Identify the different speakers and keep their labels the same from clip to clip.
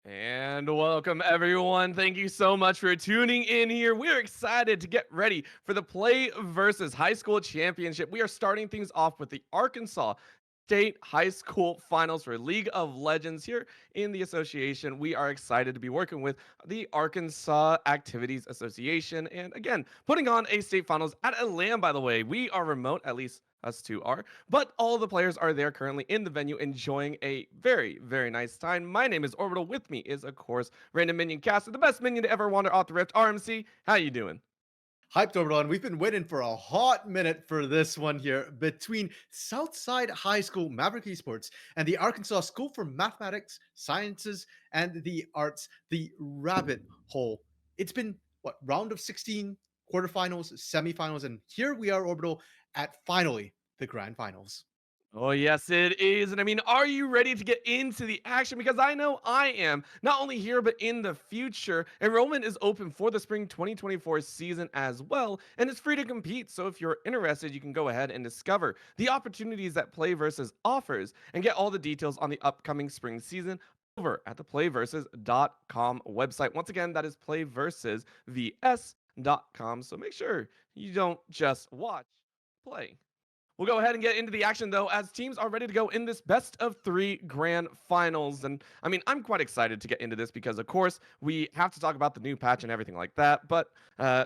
Speaker 1: And welcome, everyone. Thank you so much for tuning in here. We're excited to get ready for the Play versus High School Championship. We are starting things off with the Arkansas State High School Finals for League of Legends here in the association. We are excited to be working with the Arkansas Activities Association. And again, putting on a state finals at a LAN, by the way. We are remote, at least us two are, but all the players are there currently in the venue enjoying a very, very nice time. My name is Orbital. With me is, of course, Random Minion Caster, the best minion to ever wander off the rift. RMC, how you doing?
Speaker 2: Hyped over on. We've been waiting for a hot minute for this one here between Southside High School Maverick Esports and the Arkansas School for Mathematics, Sciences, and the Arts, the Rabbit Hole. It's been what round of 16, quarterfinals, semifinals, and here we are, Orbital, at finally the grand finals.
Speaker 1: Oh, yes, it is. And I mean, are you ready to get into the action? Because I know I am, not only here, but in the future. Enrollment is open for the spring 2024 season as well, and it's free to compete. So if you're interested, you can go ahead and discover the opportunities that Play Versus offers and get all the details on the upcoming spring season over at the playversus.com website. Once again, that is playversusvs.com. So make sure you don't just watch, play. We'll go ahead and get into the action though, as teams are ready to go in this best of three grand finals. And I mean, I'm quite excited to get into this because, of course, we have to talk about the new patch and everything like that. But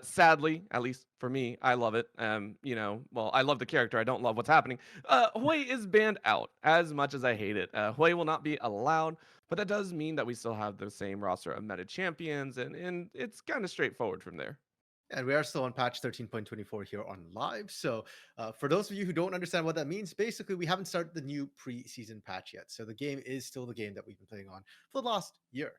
Speaker 1: sadly, at least for me, I love it. Well, I love the character. I don't love what's happening. Hui is banned out as much as I hate it. Hui will not be allowed, but that does mean that we still have the same roster of meta champions, and it's kind of straightforward from there.
Speaker 2: And we are still on patch 13.24 here on live. So, for those of you who don't understand what that means, basically, we haven't started the new preseason patch yet. So, the game is still the game that we've been playing on for the last year,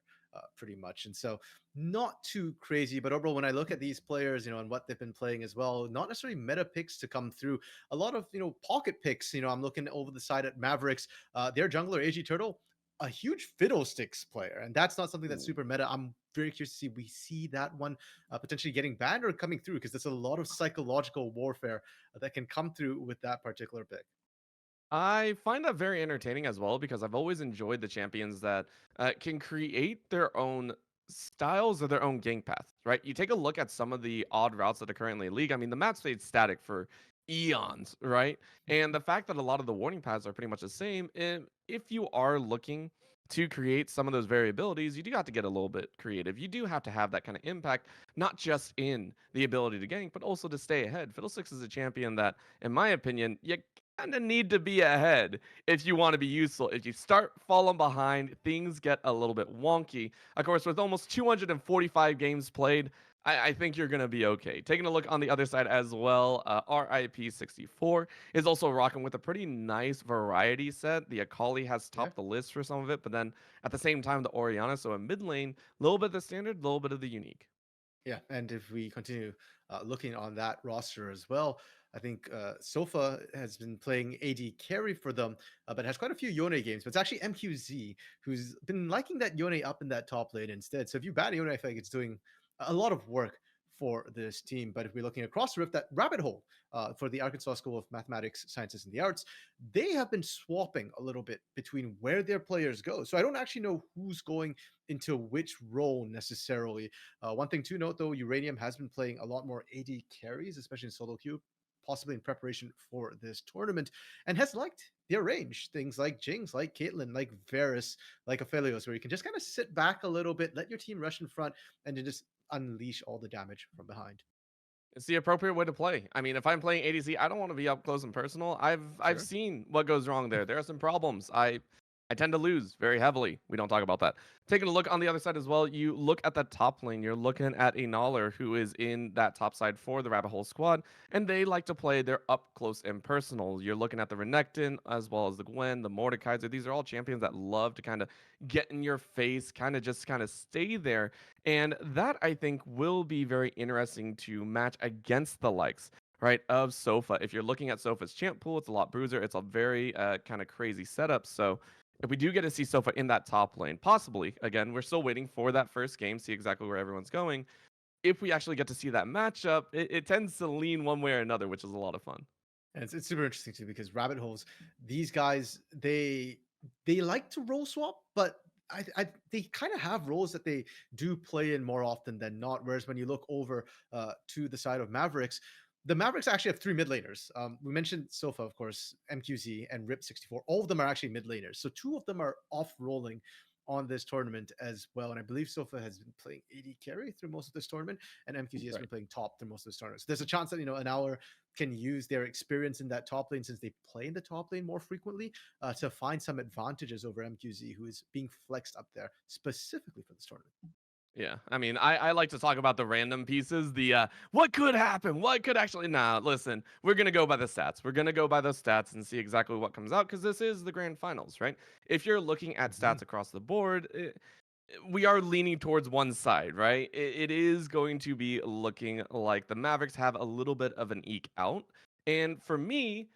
Speaker 2: pretty much. And so, not too crazy. But overall, when I look at these players, and what they've been playing as well, not necessarily meta picks to come through, a lot of, pocket picks. I'm looking over the side at Mavericks, their jungler, AG Turtle. A huge fiddlesticks player, and that's not something that's super meta. I'm very curious to see we see that one potentially getting banned or coming through because there's a lot of psychological warfare that can come through with that particular pick.
Speaker 1: I find that very entertaining as well because I've always enjoyed the champions that can create their own styles or their own gang paths, right? You take a look at some of the odd routes that are currently in league. I mean, the map stayed static for eons, right? And the fact that a lot of the warning paths are pretty much the same, if you are looking to create some of those variabilities, you do have to get a little bit creative. You do have to have that kind of impact, not just in the ability to gank, but also to stay ahead. Fiddlesticks is a champion that, in my opinion, you kind of need to be ahead if you want to be useful. If you start falling behind, things get a little bit wonky. Of course, with almost 245 games played, I think you're going to be okay. Taking a look on the other side as well, RIP64 is also rocking with a pretty nice variety set. The Akali has
Speaker 2: Yeah.
Speaker 1: topped the list for some of it, but then at the same time, the Oriana. So in mid lane, a little bit of the standard, a little bit of the unique.
Speaker 2: Yeah, and if we continue looking on that roster as well, I think Sofa has been playing AD carry for them, but has quite a few Yone games. But it's actually MQZ who's been liking that Yone up in that top lane instead. So if you ban Yone, I feel like it's doing a lot of work for this team. But if we're looking across the rift, that rabbit hole for the Arkansas School of Mathematics, Sciences, and the Arts, they have been swapping a little bit between where their players go. So I don't actually know who's going into which role necessarily. One thing to note, though, Uranium has been playing a lot more AD carries, especially in solo queue, possibly in preparation for this tournament, and has liked their range. Things like Jinx, like Caitlyn, like Varus, like Aphelios, where you can just kind of sit back a little bit, let your team rush in front, and then just unleash all the damage from behind.
Speaker 1: It's the appropriate way to play. I mean, if I'm playing ADC, I don't want to be up close and personal. I've
Speaker 2: Sure.
Speaker 1: seen what goes wrong there. There are some problems. I tend to lose very heavily. We don't talk about that. Taking a look on the other side as well, you look at the top lane. You're looking at a Nauler who is in that top side for the Rabbit Hole squad, and they like to play their up close and personal. You're looking at the Renekton as well as the Gwen, the Mordekaiser. These are all champions that love to kind of get in your face, kind of stay there. And that I think will be very interesting to match against the likes, right, of Sofa. If you're looking at Sofa's champ pool, it's a lot bruiser. It's a very kind of crazy setup. So if we do get to see Sofa in that top lane, possibly, again, we're still waiting for that first game, see exactly where everyone's going. If we actually get to see that matchup, it tends to lean one way or another, which is a lot of fun.
Speaker 2: And it's super interesting too because rabbit holes, these guys, they like to roll swap, but they kind of have roles that they do play in more often than not. Whereas when you look over to the side of Mavericks, the Mavericks actually have three mid laners. We mentioned Sofa, of course, MQZ, and Rip64. All of them are actually mid laners. So two of them are off rolling on this tournament as well. And I believe Sofa has been playing AD carry through most of this tournament, and MQZ has been
Speaker 1: Right.
Speaker 2: playing top through most of this tournament. So there's a chance that an hour can use their experience in that top lane, since they play in the top lane more frequently, to find some advantages over MQZ, who is being flexed up there specifically for this tournament.
Speaker 1: Yeah, I mean, I like to talk about the random pieces, the what could happen, what could actually. Nah, listen, we're gonna go by the stats. We're gonna go by those stats and see exactly what comes out because this is the grand finals, right? If you're looking at
Speaker 2: Mhm.
Speaker 1: stats across the board, we are leaning towards one side, right? It is going to be looking like the Mavericks have a little bit of an eke out, and for me,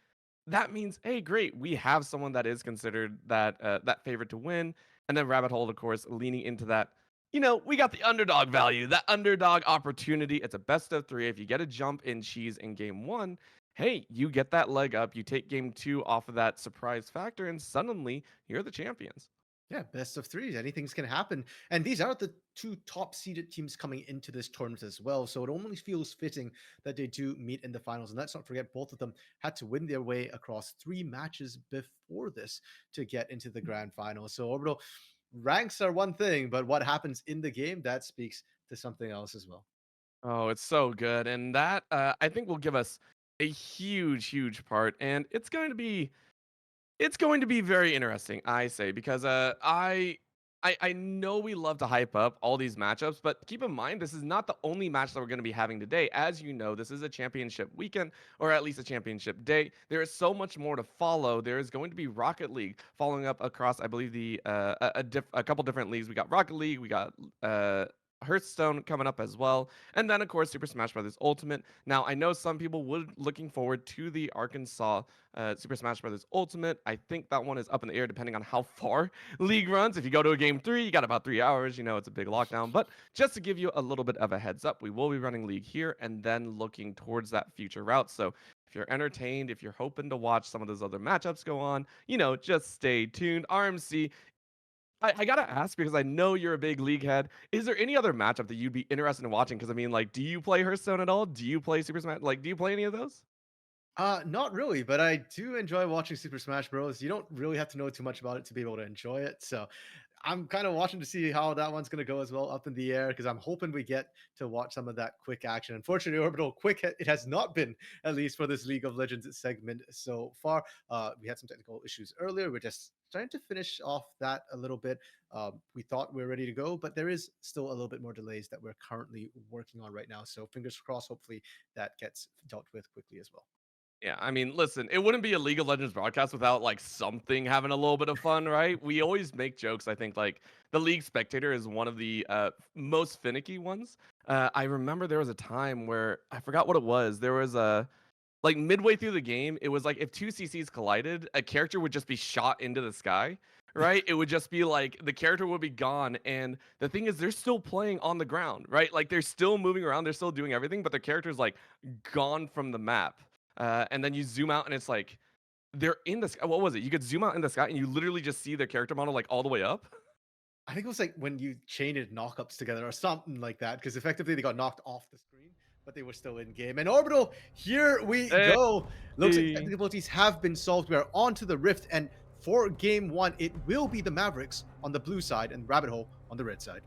Speaker 1: that means, hey, great, we have someone that is considered that favorite to win, and then Rabbit Hole, of course, leaning into that. We got the underdog value, that underdog opportunity. It's a best of three. If you get a jump in cheese in game one, hey, you get that leg up. You take game two off of that surprise factor, and suddenly you're the champions.
Speaker 2: Yeah, best of threes. Anything's can happen. And these are the two top seeded teams coming into this tournament as well. So it only feels fitting that they do meet in the finals. And let's not forget, both of them had to win their way across three matches before this to get into the grand final. So Orbital, ranks are one thing, but what happens in the game, that speaks to something else as well.
Speaker 1: Oh, it's so good, and that I think will give us a huge, huge part, and it's going to be very interesting, I say, because I know we love to hype up all these matchups, but keep in mind this is not the only match that we're going to be having today. As you know, this is a championship weekend, or at least a championship day. There is so much more to follow. There is going to be Rocket League following up across, I believe, the a couple different leagues. We got Rocket League, we got Hearthstone coming up as well, and then of course Super Smash Bros. Ultimate. Now I know some people would looking forward to the Arkansas Super Smash Bros. Ultimate. I think that one is up in the air depending on how far League runs. If you go to a game three, you got about 3 hours. It's a big lockdown. But just to give you a little bit of a heads up, we will be running League here and then looking towards that future route. So if you're entertained, if you're hoping to watch some of those other matchups go on, just stay tuned. RMC, I gotta ask because I know you're a big league head. Is there any other matchup that you'd be interested in watching? Because I mean, like, do you play Hearthstone at all? Do you play Super Smash? Like, do you play any of those?
Speaker 2: Not really, but I do enjoy watching Super Smash Bros. You don't really have to know too much about it to be able to enjoy it. So I'm kind of watching to see how that one's going to go as well, up in the air, because I'm hoping we get to watch some of that quick action. Unfortunately, Orbital quick it has not been, at least for this League of Legends segment so far. We had some technical issues earlier. We're just trying to finish off that a little bit. We thought we were ready to go, but there is still a little bit more delays that we're currently working on right now. So fingers crossed, hopefully that gets dealt with quickly as well.
Speaker 1: Yeah, I mean, listen, it wouldn't be a League of Legends broadcast without like something having a little bit of fun, right? We always make jokes. I think like the League Spectator is one of the most finicky ones. I remember there was a time where I forgot what it was. There was a like midway through the game, it was like if two CCs collided, a character would just be shot into the sky, right? It would just be like the character would be gone. And the thing is, they're still playing on the ground, right? Like they're still moving around, they're still doing everything, but their character's like gone from the map. And then you zoom out and it's like they're in the sky. What was it? You could zoom out in the sky and you literally just see their character model like all the way up.
Speaker 2: I think it was like when you chained knockups together or something like that, because effectively they got knocked off the screen, but they were still in game. And Orbital, here we go. Looks like
Speaker 1: Hey.
Speaker 2: technical difficulties have been solved. We are on to the Rift, and for game one, it will be the Mavericks on the blue side and Rabbit Hole on the red side.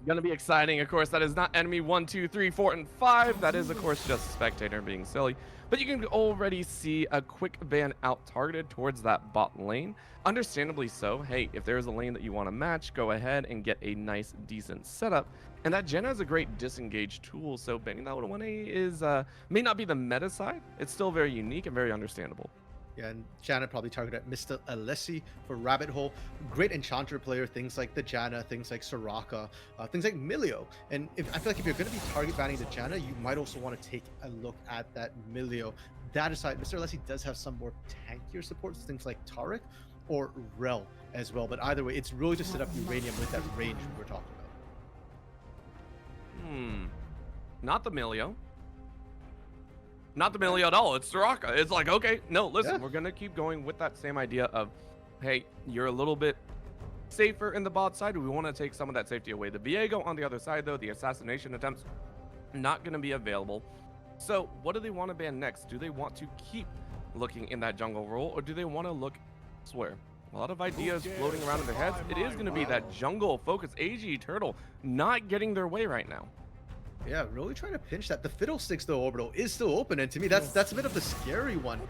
Speaker 1: Gonna be exciting. Of course, that is not enemy 1, 2, 3, 4, and 5. That is, of course, just spectator being silly. But you can already see a quick ban out targeted towards that bot lane. Understandably so. Hey, if there's a lane that you want to match, go ahead and get a nice, decent setup. And that Jenna is a great disengage tool, so banning that with a 1A is may not be the meta side. It's still very unique and very understandable.
Speaker 2: Yeah, and Janna probably targeted Mr. Alessi for Rabbit Hole. Great Enchanter player, things like the Janna, things like Soraka, things like Milio. And I feel like if you're going to be target banning the Janna, you might also want to take a look at that Milio. That aside, Mr. Alessi does have some more tankier supports, things like Taric or Rel as well. But either way, it's really to set up Uranium with that range we were talking about.
Speaker 1: Not the Milio. Not the Millie at all. It's Soraka. It's like, okay, no, listen,
Speaker 2: Yeah.
Speaker 1: we're gonna keep going with that same idea of, hey, you're a little bit safer in the bot side? We want to take some of that safety away. The Viego on the other side, though, the assassination attempts, not going to be available. So what do they want to ban next? Do they want to keep looking in that jungle role, or do they want to look elsewhere? A lot of ideas floating around in their heads. It is going to be that jungle focus. AG Turtle not getting their way right now.
Speaker 2: Yeah, really trying to pinch that. The Fiddlesticks, though, Orbital is still open, and to me, that's a bit of the scary one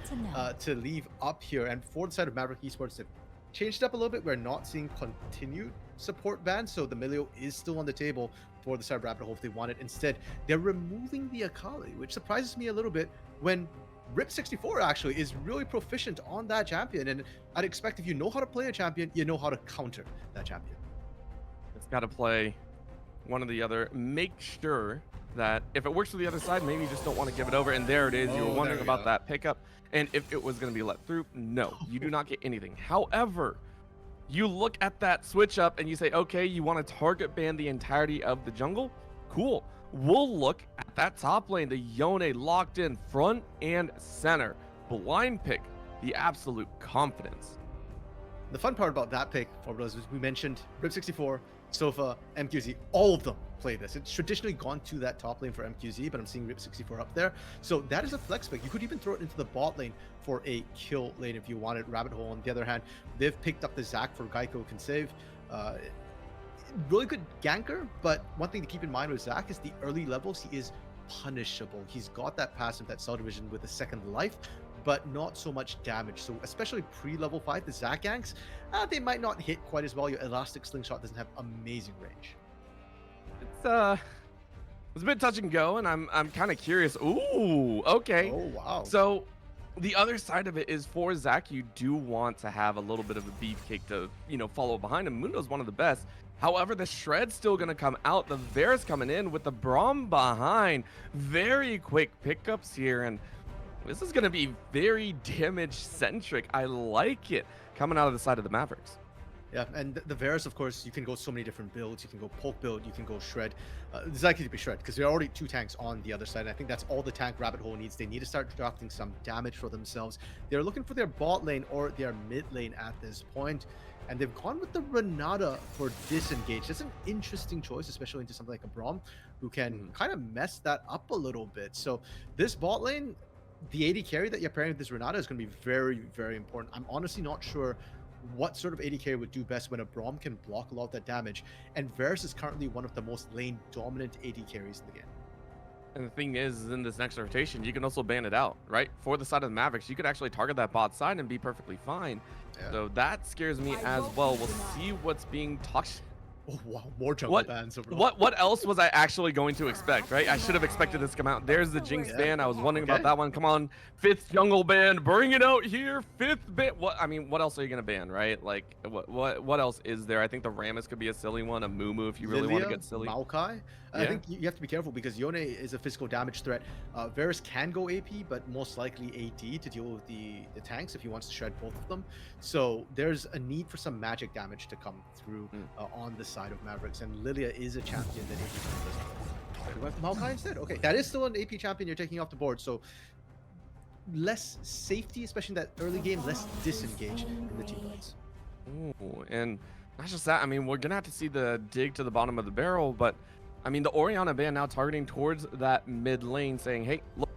Speaker 2: to leave up here. And for the side of Maverick Esports, they've changed up a little bit. We're not seeing continued support bans, so the Milio is still on the table for the side of Rabbit Hole if they want it. Instead, they're removing the Akali, which surprises me a little bit when Rip64 actually is really proficient on that champion. And I'd expect if you know how to play a champion, you know how to counter that champion.
Speaker 1: It's got to play one or the other. Make sure that if it works to the other side, maybe you just don't want to give it over. And there it is. You were wondering about that pickup and if it was going to be let through. No, you do not get anything. However, you look at that switch up and you say, okay, you want to target ban the entirety of the jungle? Cool. We'll look at that top lane. The Yone locked in front and center. Blind pick, the absolute confidence.
Speaker 2: The fun part about that pick, Orbital, is we mentioned Rip64, Sofa, MQZ, all of them play this. It's traditionally gone to that top lane for MQZ, but I'm seeing Rip64 up there. So that is a flex pick. You could even throw it into the bot lane for a kill lane if you wanted. Rabbit Hole, on the other hand, they've picked up the Zac for Geico can save. Really good ganker, but one thing to keep in mind with Zac is the early levels, he is punishable. He's got that passive, that cell division with a second life, but not so much damage. So especially pre-level 5, the Zac ganks, they might not hit quite as well. Your elastic slingshot doesn't have amazing range.
Speaker 1: It's a bit touch and go, and I'm kind of curious. Ooh, okay.
Speaker 2: Oh wow.
Speaker 1: So the other side of it is for Zac, you do want to have a little bit of a beefcake to, follow behind him. Mundo's one of the best. However, the Shred's still going to come out. The Varus coming in with the Braum behind. Very quick pickups here, and this is going to be very damage-centric. I like it coming out of the side of the Mavericks.
Speaker 2: Yeah, and the Varus, of course, you can go so many different builds. You can go poke build, you can go shred. It's likely to be shred because there are already 2 tanks on the other side. And I think that's all the tank Rabbit Hole needs. They need to start drafting some damage for themselves. They're looking for their bot lane or their mid lane at this point. And they've gone with the Renata for disengage. That's an interesting choice, especially into something like a Braum, who can kind of mess that up a little bit. So this bot lane, the AD carry that you're pairing with this Renata is going to be very, very important. I'm honestly not sure what sort of AD carry would do best when a Braum can block a lot of that damage. And Varus is currently one of the most lane dominant AD carries in the game.
Speaker 1: And the thing is, in this next rotation, you can also ban it out, right? For the side of the Mavericks, you could actually target that bot side and be perfectly fine. Yeah. So that scares me as well. We'll see what's being talked.
Speaker 2: Oh wow, more jungle bans.
Speaker 1: What else was I actually going to expect, right? I should have expected this to come out. There's the Jinx ban. I was wondering about that one. Come on, 5th jungle ban, bring it out here. 5th ban. What else are you gonna ban, right? Like what else is there? I think the Rammus could be a silly one, a Mumu if you really want to get silly.
Speaker 2: Maokai. I think you have to be careful because Yone is a physical damage threat. Varus can go AP, but most likely AD to deal with the tanks if he wants to shred both of them. So there's a need for some magic damage to come through on the side of Mavericks, and Lilia is a champion that AP doesn't. We went Maokai instead. Okay, that is still an AP champion you're taking off the board, so less safety, especially in that early game, less disengage in the team fights.
Speaker 1: Ooh, and not just that, I mean, we're gonna have to see the dig to the bottom of the barrel, but I mean, the Orianna ban now targeting towards that mid lane, saying, hey, look,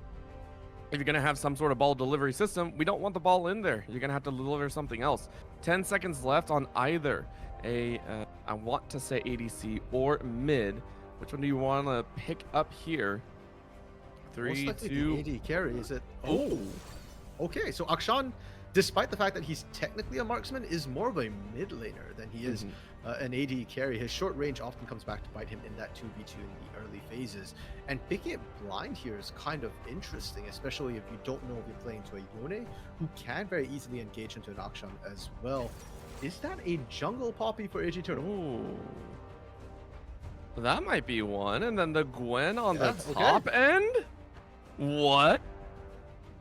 Speaker 1: if you're going to have some sort of ball delivery system, we don't want the ball in there. You're going to have to deliver something else. 10 seconds left on either I want to say ADC or mid. Which one do you want to pick up here? 3, 2.
Speaker 2: The AD carry, is it? Oh, okay. So Akshan, despite the fact that he's technically a marksman, is more of a mid laner than he is an AD carry. His short range often comes back to bite him in that 2v2 in the early phases. And picking it blind here is kind of interesting, especially if you don't know if you're playing to a Yone, who can very easily engage into an Akshan as well. Is that a jungle poppy for AG Turtle?
Speaker 1: Ooh. That might be one. And then the Gwen on the top end? What?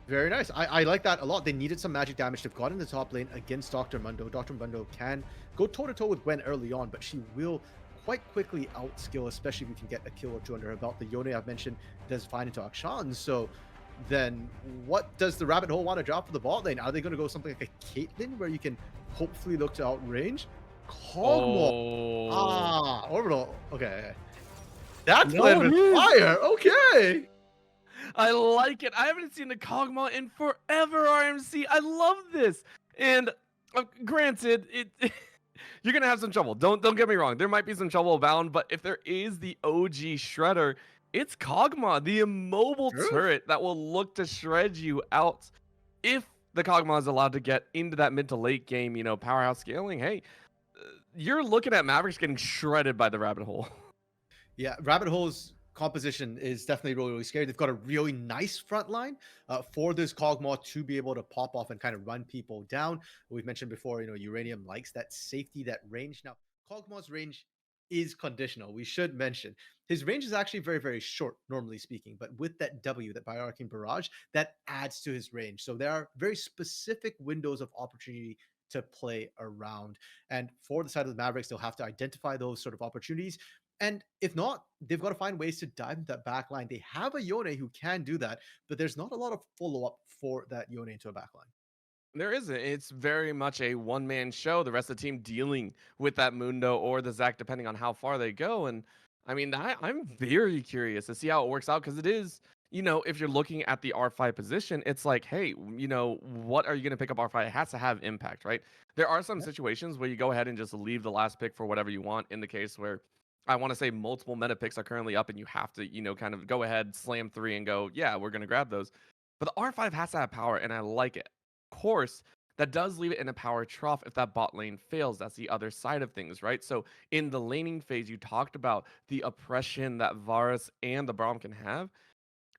Speaker 2: Very nice. I like that a lot. They needed some magic damage. They've got in the top lane against Dr. Mundo. Dr. Mundo can go toe-to-toe with Gwen early on, but she will quite quickly outskill, especially if you can get a kill or 2 under her belt. The Yone I've mentioned does fine into Akshan. So then what does the Rabbit Hole want to drop for the bot lane? Are they going to go something like a Caitlyn where you can hopefully look to outrange? Kog'Maw.
Speaker 1: Oh.
Speaker 2: Ah, Orbital. Okay. That's
Speaker 1: No,
Speaker 2: played
Speaker 1: it
Speaker 2: with
Speaker 1: is.
Speaker 2: fire. Okay.
Speaker 1: I like it. I haven't seen the Kog'Maw in forever, RMC. I love this. And granted, it you're gonna have some trouble. Don't get me wrong. There might be some trouble abound, but if there is the OG Shredder, it's Kog'Maw, the immobile
Speaker 2: True.
Speaker 1: turret that will look to shred you out. If the Kog'Maw is allowed to get into that mid to late game, powerhouse scaling, hey, you're looking at Mavericks getting shredded by the rabbit hole.
Speaker 2: Yeah, Rabbit Hole's composition is definitely really, really scary. They've got a really nice front line for this Kog'Maw to be able to pop off and kind of run people down. We've mentioned before, Uranium likes that safety, that range. Now, Kog'Maw's range is conditional. We should mention his range is actually very, very short, normally speaking. But with that W, that Bioarcane Barrage, that adds to his range. So there are very specific windows of opportunity to play around. And for the side of the Mavericks, they'll have to identify those sort of opportunities, and if not, they've got to find ways to dive into that back line. They have a Yone who can do that, but there's not a lot of follow up for that Yone into a back line.
Speaker 1: There isn't. It's very much a one man show. The rest of the team dealing with that Mundo or the Zac, depending on how far they go. And I mean, I'm very curious to see how it works out because it is, if you're looking at the R5 position, it's like, hey, what are you going to pick up R5? It has to have impact, right? There are some
Speaker 2: Yeah.
Speaker 1: situations where you go ahead and just leave the last pick for whatever you want. In the case where I want to say multiple meta picks are currently up and you have to, kind of go ahead, slam three and go, yeah, we're going to grab those. But the R5 has to have power, and I like it course, that does leave it in a power trough if that bot lane fails. That's the other side of things, right? So in the laning phase, you talked about the oppression that Varus and the Braum can have.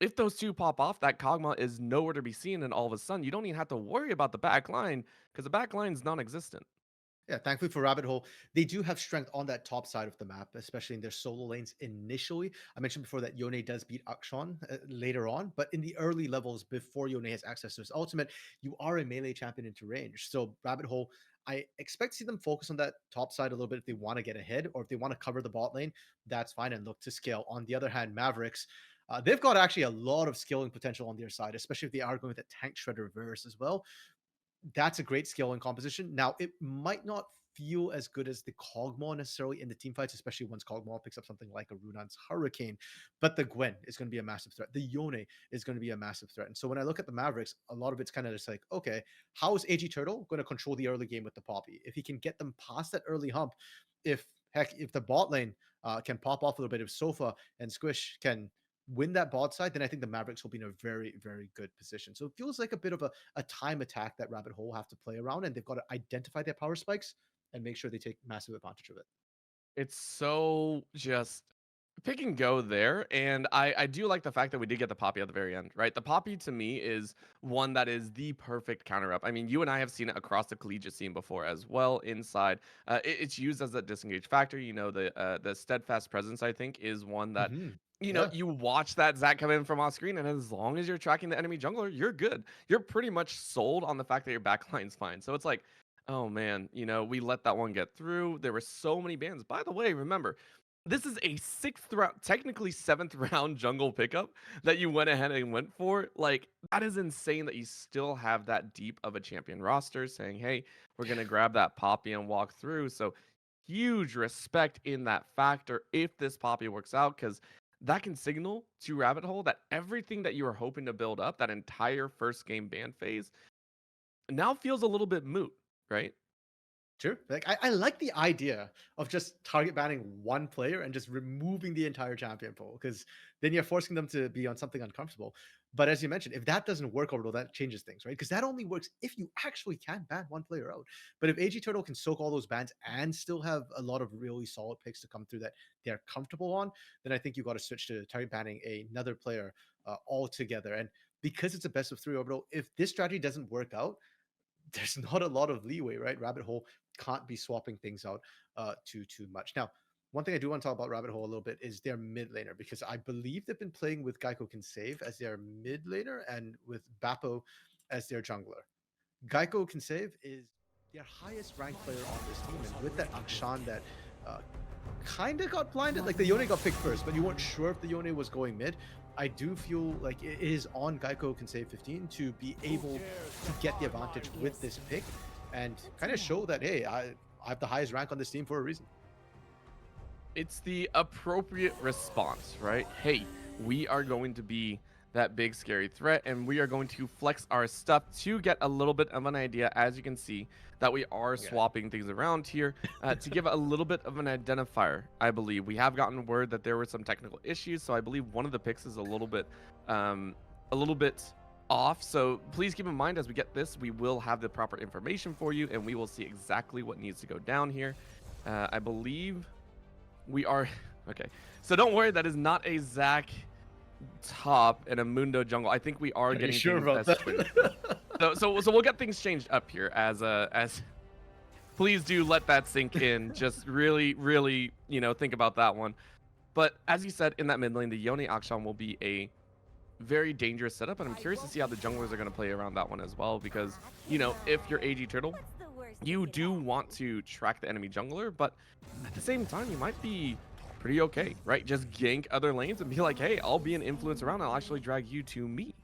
Speaker 1: If those two pop off, that Kog'Maw is nowhere to be seen, and all of a sudden, you don't even have to worry about the back line because the back line is non-existent.
Speaker 2: Yeah, thankfully for Rabbit Hole, they do have strength on that top side of the map, especially in their solo lanes initially. I mentioned before that Yone does beat Akshan later on, but in the early levels, before Yone has access to his ultimate, you are a melee champion into range. So Rabbit Hole, I expect to see them focus on that top side a little bit if they want to get ahead, or if they want to cover the bot lane, that's fine and look to scale. On the other hand, Mavericks, they've got actually a lot of scaling potential on their side, especially if they are going with a tank shredder reverse as well. That's a great skill and composition. Now, it might not feel as good as the Kog'Maw necessarily in the team fights, especially once Kog'Maw picks up something like a Runan's Hurricane. But the Gwen is going to be a massive threat. The Yone is going to be a massive threat. And so when I look at the Mavericks, a lot of it's kind of just like, okay, how is AG Turtle going to control the early game with the Poppy? If he can get them past that early hump, if the bot lane can pop off a little bit, if Sofa and Squish can win that bot side, then I think the Mavericks will be in a very, very good position. So it feels like a bit of a time attack that Rabbit Hole have to play around, and they've got to identify their power spikes and make sure they take massive advantage of it.
Speaker 1: It's so just pick and go there. And I do like the fact that we did get the Poppy at the very end, right? The Poppy to me is one that is the perfect counter up. I mean, you and I have seen it across the collegiate scene before as well inside. It's used as a disengage factor. The steadfast presence, I think, is one that.
Speaker 2: Yeah,
Speaker 1: You watch that Zac come in from off screen, and as long as you're tracking the enemy jungler, you're good. You're pretty much sold on the fact that your backline's fine. So it's like, oh man, we let that one get through. There were so many bans. By the way, remember, this is a sixth round, technically seventh round jungle pickup that you went ahead and went for. Like, that is insane that you still have that deep of a champion roster saying, hey, we're going to grab that Poppy and walk through. So, huge respect in that factor if this Poppy works out, because that can signal to Rabbit Hole that everything that you were hoping to build up, that entire first game ban phase, now feels a little bit moot, right?
Speaker 2: sure. Like I like the idea of just target banning one player and just removing the entire champion pool, because then you're forcing them to be on something uncomfortable. But as you mentioned, if that doesn't work, Orbital, that changes things, right? Because that only works if you actually can ban one player out. But if AG Turtle can soak all those bans and still have a lot of really solid picks to come through that they're comfortable on, then I think you got to switch to target banning another player altogether. And because it's a best of three, Orbital, if this strategy doesn't work out, there's not a lot of leeway, right? Rabbit Hole can't be swapping things out too much. Now, one thing I do want to talk about Rabbit Hole a little bit is their mid laner, because I believe they've been playing with Geico Can Save as their mid laner and with Bappo as their jungler. Geico Can Save is their highest ranked player on this team, and with that Akshan that uh, kind of got blinded. Like the Yone got picked first, but you weren't sure if the Yone was going mid. I do feel like it is on Geico Can Save 15 to be able to get the advantage with this pick and kind of show that, hey, I have the highest rank on this team for a reason.
Speaker 1: It's the appropriate response, right? Hey, we are going to be that big scary threat and we are going to flex our stuff to get a little bit of an idea. As you can see that we are
Speaker 2: Yeah.
Speaker 1: swapping things around here to give a little bit of an identifier. I believe we have gotten word that there were some technical issues, so I believe one of the picks is um a little bit off. So please keep in mind, as we get this, we will have the proper information for you and we will see exactly what needs to go down here. I believe we are okay. So don't worry, that is not a Zach top and a Mundo jungle. I think we are
Speaker 2: Are you
Speaker 1: getting
Speaker 2: sure
Speaker 1: things
Speaker 2: about
Speaker 1: situated. So,
Speaker 2: that?
Speaker 1: so we'll get things changed up here as please do let that sink in. Just really, really, think about that one. But as you said, in that mid lane, the Yone Akshan will be a very dangerous setup, and I'm curious to see how the junglers are going to play around that one as well, because if you're AG Turtle, you do want to track the enemy jungler, but at the same time, you might be pretty okay, right? Just gank other lanes and be like, hey, I'll be an influence around. I'll actually drag you to me.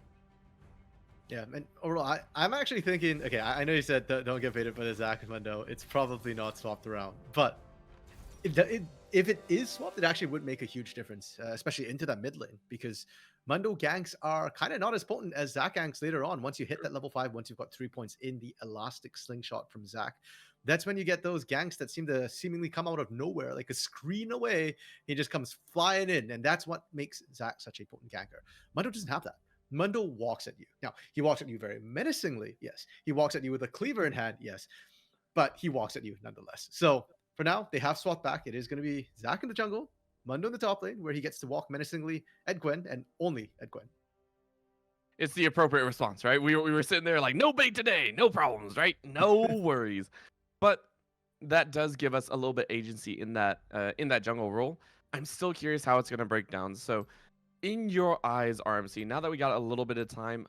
Speaker 2: Yeah, and overall, I'm actually thinking, okay, I know you said don't get baited by the Zach and Mundo. It's probably not swapped around, but if it is swapped, it actually would make a huge difference, especially into that mid lane, because Mundo ganks are kind of not as potent as Zach ganks later on. Once you hit that level 5, once you've got 3 points in the elastic slingshot from Zach, that's when you get those ganks that seem to seemingly come out of nowhere, like a screen away. He just comes flying in, and that's what makes Zach such a potent ganker. Mundo doesn't have that. Mundo walks at you. Now, he walks at you very menacingly, yes. He walks at you with a cleaver in hand, yes. But he walks at you nonetheless. So for now, they have swapped back. It is going to be Zach in the jungle, Mundo in the top lane, where he gets to walk menacingly at Gwen and only at Gwen.
Speaker 1: It's the appropriate response, right? We were sitting there like, no bait today, no problems, right? No worries. But that does give us a little bit agency in that jungle role. I'm still curious how it's going to break down. So in your eyes, RMC, now that we got a little bit of time,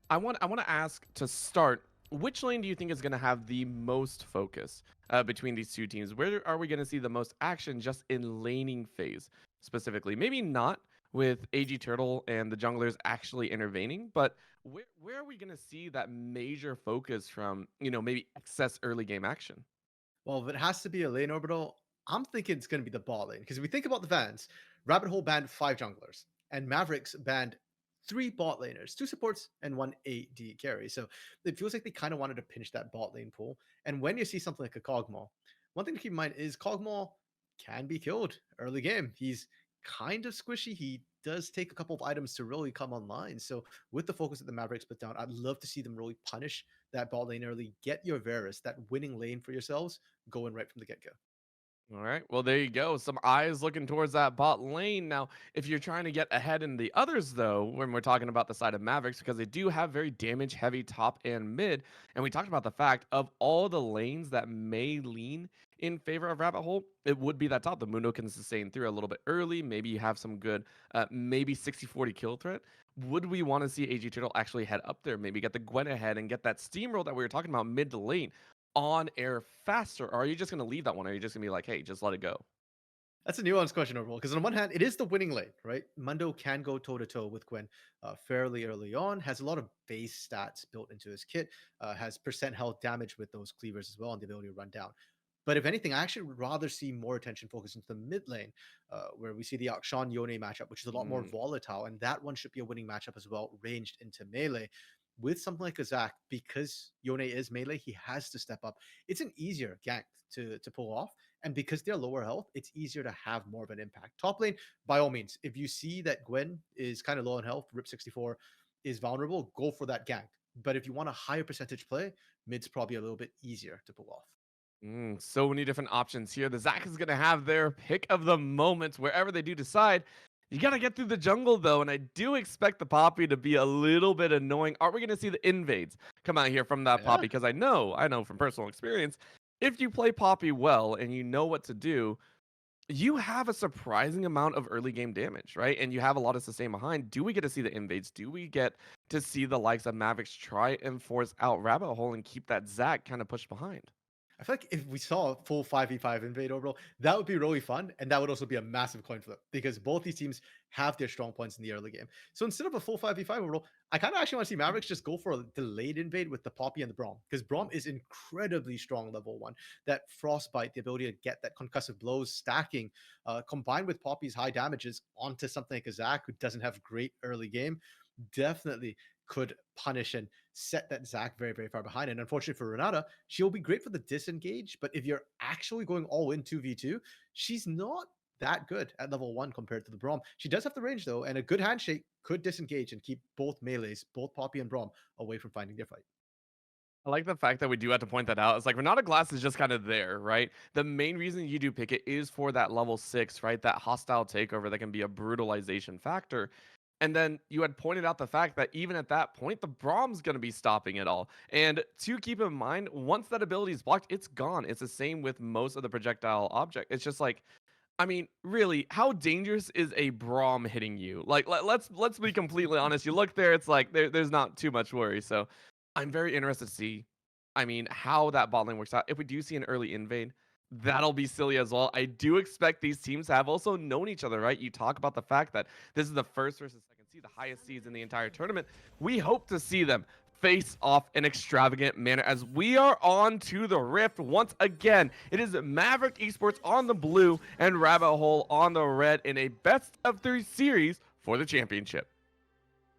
Speaker 1: I want to ask to start, which lane do you think is going to have the most focus between these two teams? Where are we going to see the most action just in laning phase specifically? Maybe not with AG Turtle and the junglers actually intervening, but where are we going to see that major focus from, maybe excess early game action?
Speaker 2: Well, if it has to be a lane orbital, I'm thinking it's going to be the bot lane. Because if we think about the Vans, Rabbit Hole banned 5 junglers, and Mavericks banned 3 bot laners, 2 supports, and 1 AD carry. So it feels like they kind of wanted to pinch that bot lane pool. And when you see something like a Kog'Maw, one thing to keep in mind is Kog'Maw can be killed early game. He's kind of squishy. He does take a couple of items to really come online. So with the focus that the Mavericks put down, I'd love to see them really punish that bot lane early, get your Varus, that winning lane for yourselves, going right from the get go.
Speaker 1: All right. Well, there you go. Some eyes looking towards that bot lane. Now, if you're trying to get ahead in the others, though, when we're talking about the side of Mavericks, because they do have very damage heavy top and mid, and we talked about the fact of all the lanes that may lean in favor of Rabbit Hole, it would be that top. The Mundo can sustain through a little bit early. Maybe you have some good, maybe 60-40 kill threat. Would we want to see AG Turtle actually head up there? Maybe get the Gwen ahead and get that steamroll that we were talking about mid to lane on air faster? Or are you just going to leave that one? Or are you just going to be like, hey, just let it go?
Speaker 2: That's a nuanced question overall, because on one hand, it is the winning lane, right? Mundo can go toe to toe with Gwen fairly early on, has a lot of base stats built into his kit, has percent health damage with those cleavers as well, and the ability to run down. But if anything, I actually would rather see more attention focused into the mid lane, where we see the Akshan Yone matchup, which is a lot more
Speaker 1: Mm.
Speaker 2: volatile, and that one should be a winning matchup as well, ranged into melee. With something like a Zac, because Yone is melee, he has to step up. It's an easier gank to pull off, and because they're lower health, it's easier to have more of an impact. Top lane, by all means, if you see that Gwen is kind of low on health, Rip 64 is vulnerable, go for that gank. But if you want a higher percentage play, mid's probably a little bit easier to pull off.
Speaker 1: So many different options here. The Zac is going to have their pick of the moment wherever they do decide. You got to get through the jungle, though, and I do expect the Poppy to be a little bit annoying. Are we going to see the invades come out here from that
Speaker 2: Yeah.
Speaker 1: Poppy? Because I know from personal experience, if you play Poppy well and you know what to do, you have a surprising amount of early game damage, right? And you have a lot of sustain behind. Do we get to see the invades? Do we get to see the likes of Mavericks try and force out Rabbit Hole and keep that Zac kind of pushed behind?
Speaker 2: I feel like if we saw a full 5v5 invade overall, that would be really fun. And that would also be a massive coin flip because both these teams have their strong points in the early game. So instead of a full 5v5 overall, I kind of actually want to see Mavericks just go for a delayed invade with the Poppy and the Braum because Braum is incredibly strong level one. That Frostbite, the ability to get that concussive blows stacking, combined with Poppy's high damages onto something like a Zac who doesn't have great early game, definitely could punish and set that Zac very, very far behind. And unfortunately for Renata, she'll be great for the disengage. But if you're actually going all in 2v2, she's not that good at level 1 compared to the Braum. She does have the range though, and a good handshake could disengage and keep both melees, both Poppy and Braum, away from finding their fight.
Speaker 1: I like the fact that we do have to point that out. It's like Renata Glass is just kind of there, right? The main reason you do pick it is for that level 6, right? That hostile takeover that can be a brutalization factor. And then you had pointed out the fact that even at that point, the Brahm's going to be stopping it all. And to keep in mind, once that ability is blocked, it's gone. It's the same with most of the projectile object. It's just like, I mean, really, how dangerous is a Braum hitting you? Like, let's be completely honest. You look there, it's like there's not too much worry. So, I'm very interested to see. I mean, how that bot lane works out. If we do see an early invade, that'll be silly as well. I do expect these teams to have also known each other, right? You talk about the fact that this is the first versus second seed, the highest seeds in the entire tournament. We hope to see them face off in extravagant manner as we are on to the Rift once again. It is Maverick Esports on the blue and Rabbit Hole on the red in a best of 3 series for the championship.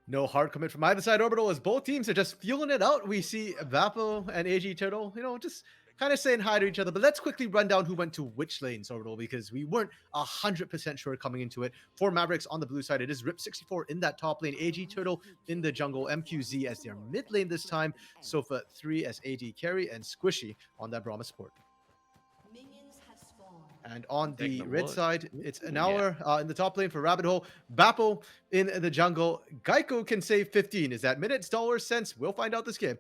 Speaker 2: No hard commit from either side orbital as both teams are just feeling it out. We see Vapo and AG Turtle, just kind of saying hi to each other. But let's quickly run down who went to which lanes orbital because we weren't 100% sure coming into it. For Mavericks on the blue side, it is Rip64 in that top lane, AG Turtle in the jungle, MQZ as their mid lane this time, Sofa 3 as AD carry, and Squishy on that Brahma support. And on the red side, it's an hour in the top lane for Rabbit Hole. Bappo in the jungle. Geico can save 15. Is that minutes, dollars, cents? We'll find out this game.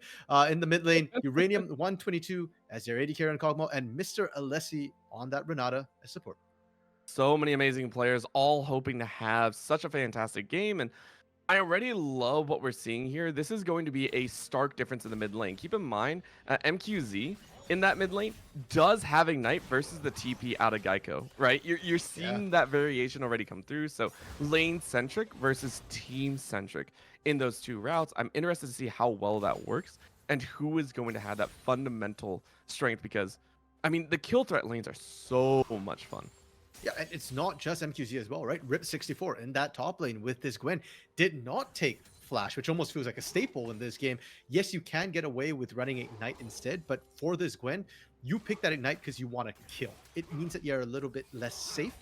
Speaker 2: In the mid lane, Uranium 122 as their AD carry on Kog'Maw, and Mr. Alessi on that Renata as support.
Speaker 1: So many amazing players, all hoping to have such a fantastic game. And I already love what we're seeing here. This is going to be a stark difference in the mid lane. Keep in mind, MQZ in that mid lane does have Ignite versus the TP out of Geico, right? You're seeing that variation already come through. So lane-centric versus team-centric in those two routes. I'm interested to see how well that works and who is going to have that fundamental strength because, I mean, the kill threat lanes are so much fun.
Speaker 2: Yeah, and it's not just MQZ as well, right? Rip64 in that top lane with this Gwen did not take Flash, which almost feels like a staple in this game. Yes, you can get away with running Ignite instead, but for this Gwen, you pick that Ignite because you want to kill. It means that you're a little bit less safe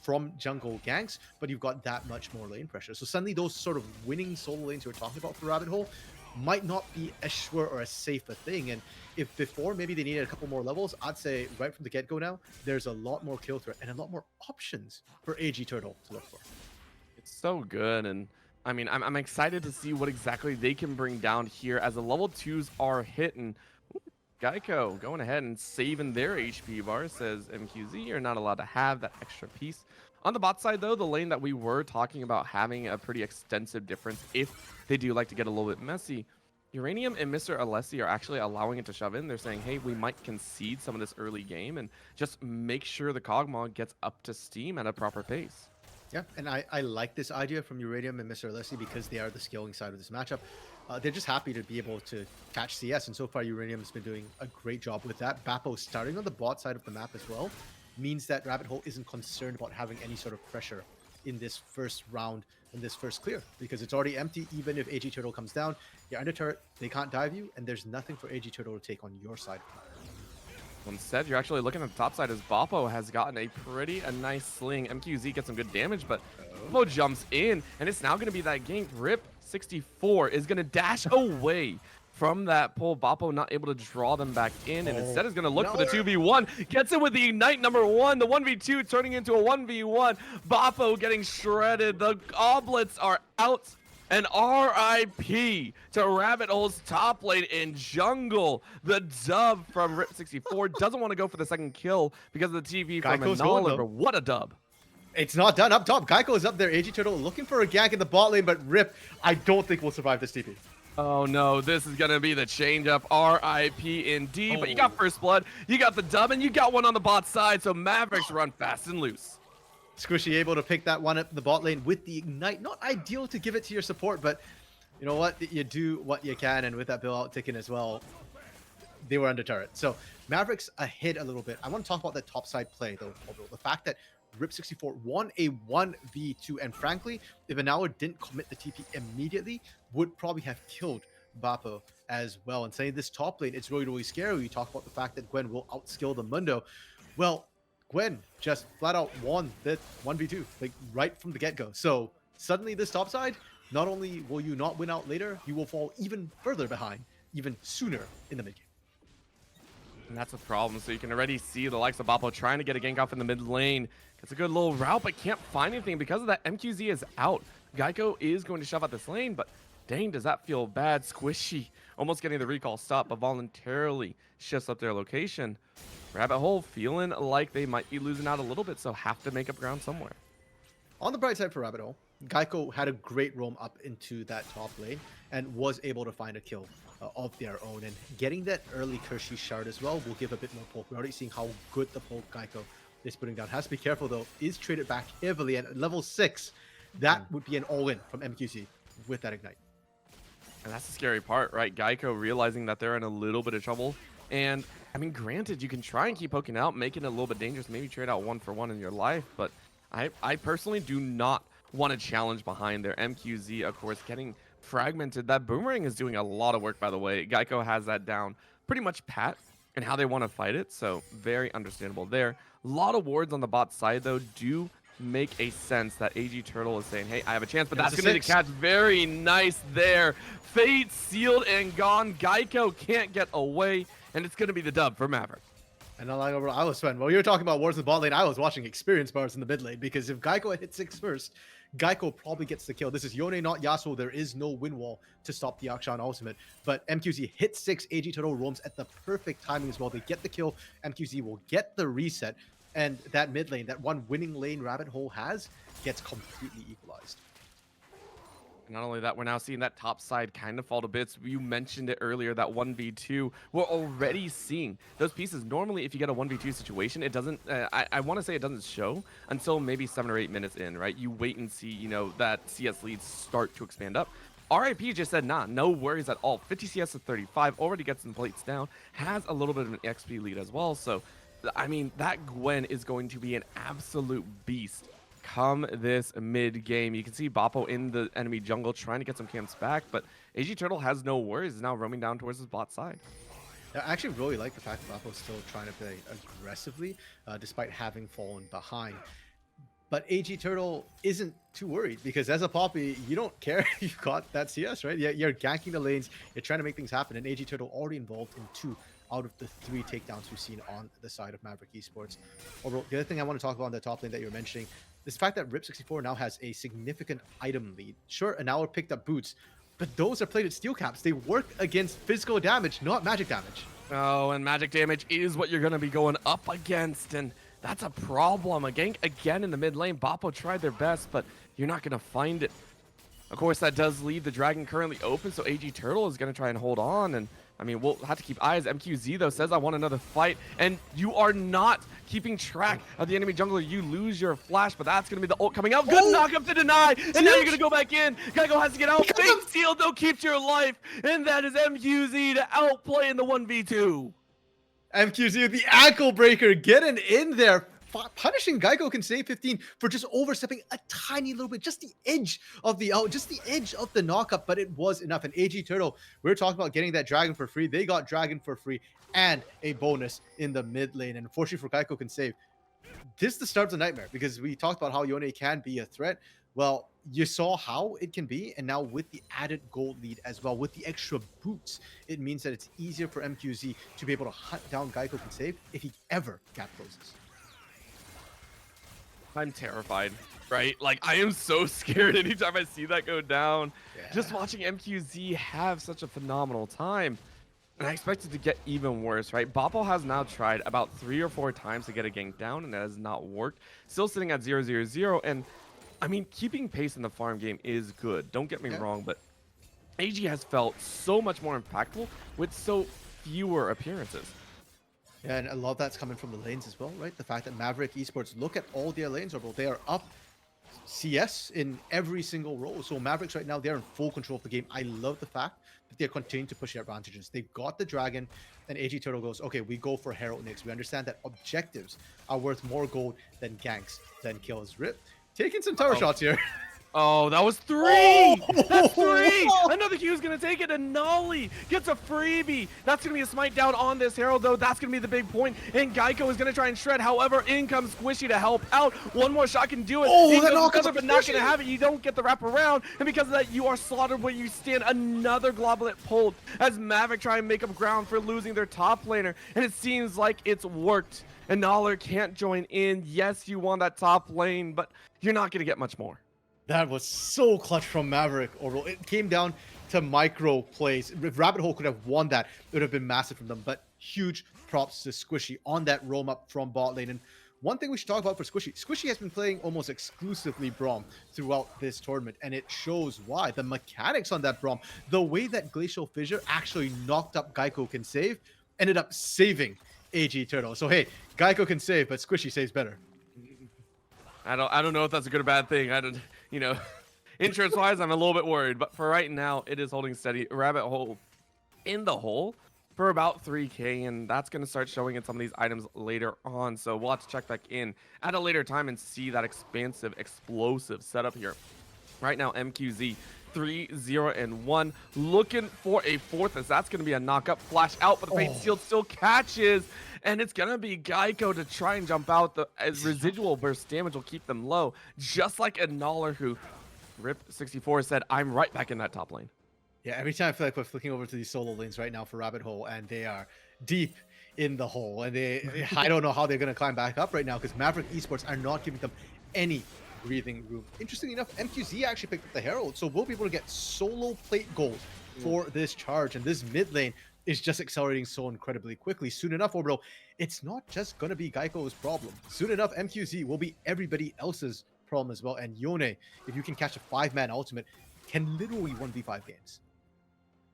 Speaker 2: from jungle ganks, but you've got that much more lane pressure. So suddenly those sort of winning solo lanes you were talking about for Rabbit Hole might not be as sure or as safe a thing. And if before maybe they needed a couple more levels, I'd say right from the get-go now, there's a lot more kill threat and a lot more options for AG Turtle to look for.
Speaker 1: It's so good, and I mean, I'm excited to see what exactly they can bring down here as the level 2s are hit. And Geico going ahead and saving their HP bar, says MQZ. You're not allowed to have that extra piece. On the bot side, though, the lane that we were talking about having a pretty extensive difference if they do like to get a little bit messy, Uranium and Mr. Alessi are actually allowing it to shove in. They're saying, hey, we might concede some of this early game and just make sure the Kog'Maw gets up to steam at a proper pace.
Speaker 2: Yeah, and I like this idea from Uranium and Mr. Alessi because they are the scaling side of this matchup. They're just happy to be able to catch CS, and so far Uranium has been doing a great job with that. Bappo starting on the bot side of the map as well means that Rabbit Hole isn't concerned about having any sort of pressure in this first round, in this first clear, because it's already empty. Even if AG Turtle comes down, you're under turret, they can't dive you, and there's nothing for AG Turtle to take on your side.
Speaker 1: Instead, you're actually looking at the top side as Bappo has gotten a nice sling. MQZ gets some good damage, but Bappo jumps in, and it's now going to be that gank. Rip64 is going to dash away from that pull. Bappo not able to draw them back in, and instead is going to look for the 2v1. Gets it with the Ignite #1. The 1v2 turning into a 1v1. Bappo getting shredded. The goblets are out. And RIP to Rabbit Hole's top lane in jungle. The dub from Rip64 doesn't want to go for the second kill because of the TV from Anala, but what a dub.
Speaker 2: It's not done up top. Geico is up there. AG Turtle looking for a gank in the bot lane, but Rip, I don't think will survive this TP.
Speaker 1: Oh no, this is gonna be the change up. RIP indeed. But you got
Speaker 2: Oh,
Speaker 1: first blood, you got the dub, and you got one on the bot side. So Mavericks run fast and loose.
Speaker 2: Squishy able to pick that one up the bot lane with the ignite. Not ideal to give it to your support, but you know what? You do what you can, and with that bill out ticking as well, they were under turret. So Mavericks ahead a little bit. I want to talk about the top side play though. Although the fact that Rip64 won a 1v2, and frankly, if Anawa didn't commit the TP immediately, would probably have killed Bappo as well. And saying this top lane, it's really, really scary. You talk about the fact that Gwen will outskill the Mundo. Well, Gwen just flat out won that 1v2, like right from the get-go. So suddenly this top side, not only will you not win out later, you will fall even further behind, even sooner in the mid game.
Speaker 1: And that's a problem. So you can already see the likes of Bappo trying to get a gank off in the mid lane. Gets a good little route, but can't find anything because of that. MQZ is out. Geico is going to shove out this lane, but dang, does that feel bad. Squishy almost getting the recall stop, but voluntarily shifts up their location. Rabbit Hole feeling like they might be losing out a little bit, so have to make up ground somewhere.
Speaker 2: On the bright side for Rabbit Hole, Geico had a great roam up into that top lane and was able to find a kill of their own. And getting that early Kershi shard as well will give a bit more poke. We're already seeing how good the poke Geico is putting down. Has to be careful though, is traded back heavily at level 6. That would be an all-in from MQC with that ignite.
Speaker 1: And that's the scary part, right? Geico realizing that they're in a little bit of trouble. And I mean, granted, you can try and keep poking out, making it a little bit dangerous, maybe trade out 1-for-1 in your life, but I personally do not want to challenge behind their MQZ, of course, getting fragmented. That Boomerang is doing a lot of work, by the way. Geico has that down pretty much pat and how they want to fight it, so very understandable there. A lot of wards on the bot side, though, do make a sense that AG Turtle is saying, hey, I have a chance, but that's going to be the catch. Very nice there. Fate sealed and gone. Geico can't get away, and it's going to be the dub for Maverick.
Speaker 2: And not like overall, I was sweating. While you were talking about wards in the bot lane, I was watching experience bars in the mid lane, because if Geico had hit 6 first, Geico probably gets the kill. This is Yone, not Yasuo. There is no win wall to stop the Akshan ultimate. But MQZ hit 6. AG Turtle roams at the perfect timing as well. They get the kill. MQZ will get the reset. And that mid lane, that one winning lane Rabbit Hole has, gets completely equalized.
Speaker 1: Not only that, we're now seeing that top side kind of fall to bits. You mentioned it earlier, that 1v2. We're already seeing those pieces. Normally, if you get a 1v2 situation, it doesn't, I want to say it doesn't show until maybe 7 or 8 minutes in, right? You wait and see, you know, that CS leads start to expand up. RIP just said, nah, no worries at all. 50 CS to 35, already gets some plates down, has a little bit of an XP lead as well. So, I mean, that Gwen is going to be an absolute beast come this mid game. You can see Bappo in the enemy jungle trying to get some camps back, but AG Turtle has no worries. Is now roaming down towards his bot side.
Speaker 2: I actually really like the fact that Bappo's still trying to play aggressively, despite having fallen behind. But AG Turtle isn't too worried, because as a Poppy, you don't care if you got that CS, right? You're ganking the lanes, you're trying to make things happen, and AG Turtle already involved in 2 out of the 3 takedowns we've seen on the side of Maverick Esports. Overall, the other thing I want to talk about on the top lane that you were mentioning is the fact that Rip64 now has a significant item lead. Sure, Anawa picked up boots, but those are plated steel caps. They work against physical damage, not magic damage.
Speaker 1: Oh, and magic damage is what you're going to be going up against, and that's a problem. A gank again in the mid lane. Bappo tried their best, but you're not going to find it. Of course, that does leave the dragon currently open, so AG Turtle is going to try and hold on, and I mean, we'll have to keep eyes. MQZ, though, says, I want another fight. And you are not keeping track of the enemy jungler. You lose your flash, but that's going to be the ult coming out. Good knockup to deny. And now you're going to go back in. Geico has to get out. Fake seal, though, keeps your life. And that is MQZ to outplay in the 1v2.
Speaker 2: MQZ with the ankle breaker getting in there. Punishing Geico can save 15 for just overstepping a tiny little bit, just the edge of the out, just the edge of the knockup, but it was enough. And AG Turtle, we were talking about getting that dragon for free. They got dragon for free and a bonus in the mid lane. And unfortunately for Geico can save. This is the start of the nightmare, because we talked about how Yone can be a threat. Well, you saw how it can be, and now with the added gold lead as well, with the extra boots, it means that it's easier for MQZ to be able to hunt down Geico can save if he ever gap closes.
Speaker 1: I'm terrified, right? Like, I am so scared anytime I see that go down.
Speaker 2: Yeah.
Speaker 1: Just watching MQZ have such a phenomenal time. And I expect it to get even worse, right? Bappo has now tried about 3 or 4 times to get a gank down, and it has not worked. Still sitting at 0-0-0. And, I mean, keeping pace in the farm game is good. Don't get me wrong, but AG has felt so much more impactful with so fewer appearances.
Speaker 2: Yeah, and a lot of that's coming from the lanes as well, right? The fact that Maverick Esports, look at all their lanes, bro. They are up CS in every single role. So Mavericks right now, they're in full control of the game. I love the fact that they're continuing to push their advantages. They've got the Dragon, and AG Turtle goes, okay, we go for Herald next. We understand that objectives are worth more gold than ganks, than kills. Rip, taking some tower shots here.
Speaker 1: Oh, that was 3!
Speaker 2: Oh!
Speaker 1: That's 3! Another Q's gonna take it, and Nolly gets a freebie. That's gonna be a smite down on this Herald, though. That's gonna be the big point, and Geico is gonna try and shred. However, in comes Squishy to help out. One more shot can do it.
Speaker 2: Oh,
Speaker 1: In
Speaker 2: that
Speaker 1: goes
Speaker 2: knock
Speaker 1: another,
Speaker 2: is
Speaker 1: but not gonna
Speaker 2: Squishy!
Speaker 1: have it. You don't get the wrap around, and because of that, you are slaughtered where you stand. Another Globlet pulled as Mavic try and make up ground for losing their top laner, and it seems like it's worked. And Noller can't join in. Yes, you won that top lane, but you're not gonna get much more.
Speaker 2: That was so clutch from Maverick, Orbital. It came down to micro plays. If Rabbit Hole could have won that, it would have been massive from them. But huge props to Squishy on that roam up from bot lane. And one thing we should talk about for Squishy, Squishy has been playing almost exclusively Braum throughout this tournament, and it shows why. The mechanics on that Braum, the way that Glacial Fissure actually knocked up Geico Can Save, ended up saving AG Turtle. So hey, Geico can save, but Squishy saves better.
Speaker 1: I don't know if that's a good or bad thing. I don't, you know, insurance wise, I'm a little bit worried, but for right now, it is holding steady. Rabbit Hole in the hole for about 3K, and that's going to start showing in some of these items later on. So we'll have to check back in at a later time and see that expansive, explosive setup here. Right now, MQZ 3-0-1, looking for a fourth, as that's going to be a knock-up flash out, but the Fate Shield still catches, and it's going to be Geico to try and jump out. The residual burst damage will keep them low, just like a Noller who, Rip64 said, I'm right back in that top lane.
Speaker 2: Yeah, every time I feel like we're flicking over to these solo lanes right now for Rabbit Hole, and they are deep in the hole, and I don't know how they're going to climb back up right now, because Maverick Esports are not giving them any breathing room. Interestingly enough, MQZ actually picked up the Herald, so we'll be able to get solo plate gold for this charge, and this mid lane is just accelerating so incredibly quickly. Soon enough, Orbital, it's not just going to be Geico's problem. Soon enough, MQZ will be everybody else's problem as well, and Yone, if you can catch a 5-man ultimate, can literally 1v5 games.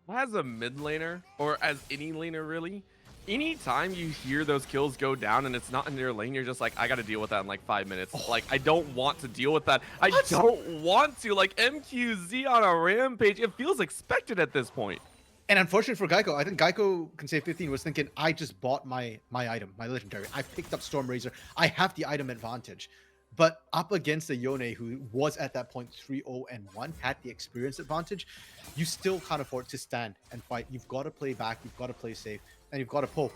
Speaker 1: As a mid laner, or as any laner really, anytime you hear those kills go down and it's not in your lane, you're just like, I gotta deal with that in like 5 minutes. Like, I don't want to deal with that. I don't want to. Like, MQZ on a rampage, it feels expected at this point.
Speaker 2: And unfortunate for Geico, I think Geico Can Save 15 was thinking, I just bought my item, my legendary. I picked up Storm Razor. I have the item advantage. But up against a Yone who was at that point 3-0-1, had the experience advantage, you still can't afford to stand and fight. You've got to play back, you've got to play safe, and you've got to pull.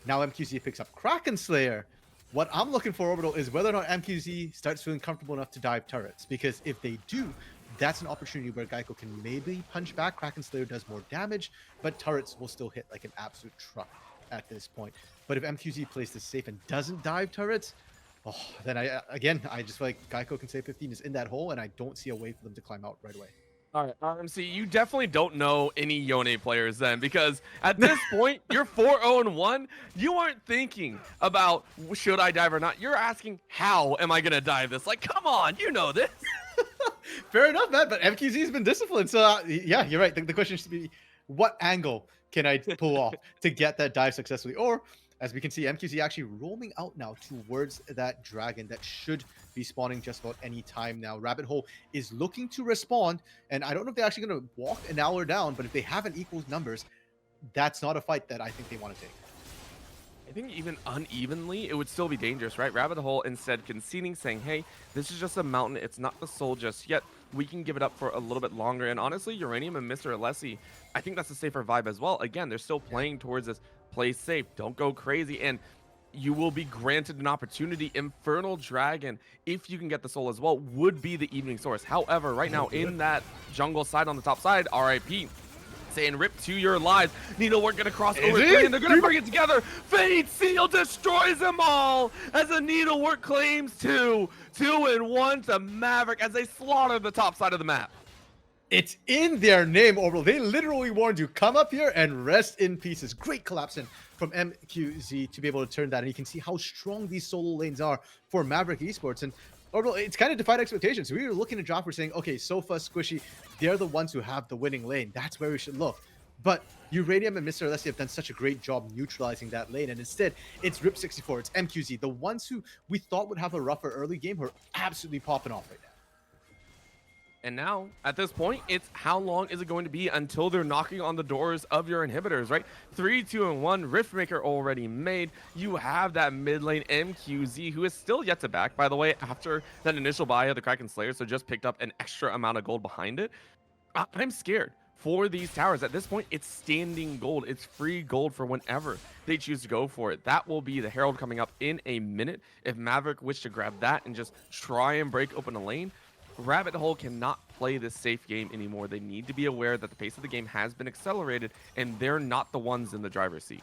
Speaker 2: Now MQZ picks up Kraken Slayer. What I'm looking for, Orbital, is whether or not MQZ starts feeling comfortable enough to dive turrets. Because if they do, that's an opportunity where Geico can maybe punch back. Kraken Slayer does more damage, but turrets will still hit like an absolute truck at this point. But if MQZ plays this safe and doesn't dive turrets, then I just feel like Geico Can Save 15 is in that hole, and I don't see a way for them to climb out right away.
Speaker 1: All right, RMC, you definitely don't know any Yone players then, because at this point, you're 4-0-1. You aren't thinking about should I dive or not. You're asking, how am I going to dive this? Like, come on, you know this.
Speaker 2: Fair enough, man, but MQZ has been disciplined. So, yeah, you're right. The question should be, what angle can I pull off to get that dive successfully? Or, as we can see, MQZ actually roaming out now towards that dragon that should be spawning just about any time now. Rabbit Hole is looking to respond, and I don't know if they're actually going to walk an hour down, but if they have an equal numbers, that's not a fight that I think they want to take.
Speaker 1: I think even unevenly, it would still be dangerous, right? Rabbit Hole instead conceding, saying, hey, this is just a mountain. It's not the soul just yet. We can give it up for a little bit longer. And honestly, Uranium and Mr. Alessi, I think that's a safer vibe as well. Again, they're still playing towards this play safe. Don't go crazy. And you will be granted an opportunity. Infernal Dragon, if you can get the soul as well, would be the evening source. However, right now in that jungle side on the top side, RIP, saying rip to your lives. Needlework gonna cross over three, and they're gonna bring it together. Fate Seal destroys them all as a Needlework claims 2-1 to Maverick as they slaughter the top side of the map.
Speaker 2: It's in their name, Orbital. They literally warned you, come up here and rest in pieces. Great collapse in from MQZ to be able to turn that. And you can see how strong these solo lanes are for Maverick Esports. And Or well, it's kind of defied expectations. We were looking at drop, we're saying, okay, Sofa, Squishy, they're the ones who have the winning lane. That's where we should look. But Uranium and Mr. Alessi have done such a great job neutralizing that lane. And instead, it's Rip64, it's MQZ, the ones who we thought would have a rougher early game who are absolutely popping off right now.
Speaker 1: And now, at this point, it's how long is it going to be until they're knocking on the doors of your inhibitors, right? 3, 2, and 1, Riftmaker already made. You have that mid lane MQZ, who is still yet to back, by the way, after that initial buy of the Kraken Slayer, so just picked up an extra amount of gold behind it. I'm scared for these towers. At this point, it's standing gold. It's free gold for whenever they choose to go for it. That will be the Herald coming up in a minute. If Maverick wish to grab that and just try and break open a lane, Rabbit Hole cannot play this safe game anymore. They need to be aware that the pace of the game has been accelerated, and they're not the ones in the driver's seat.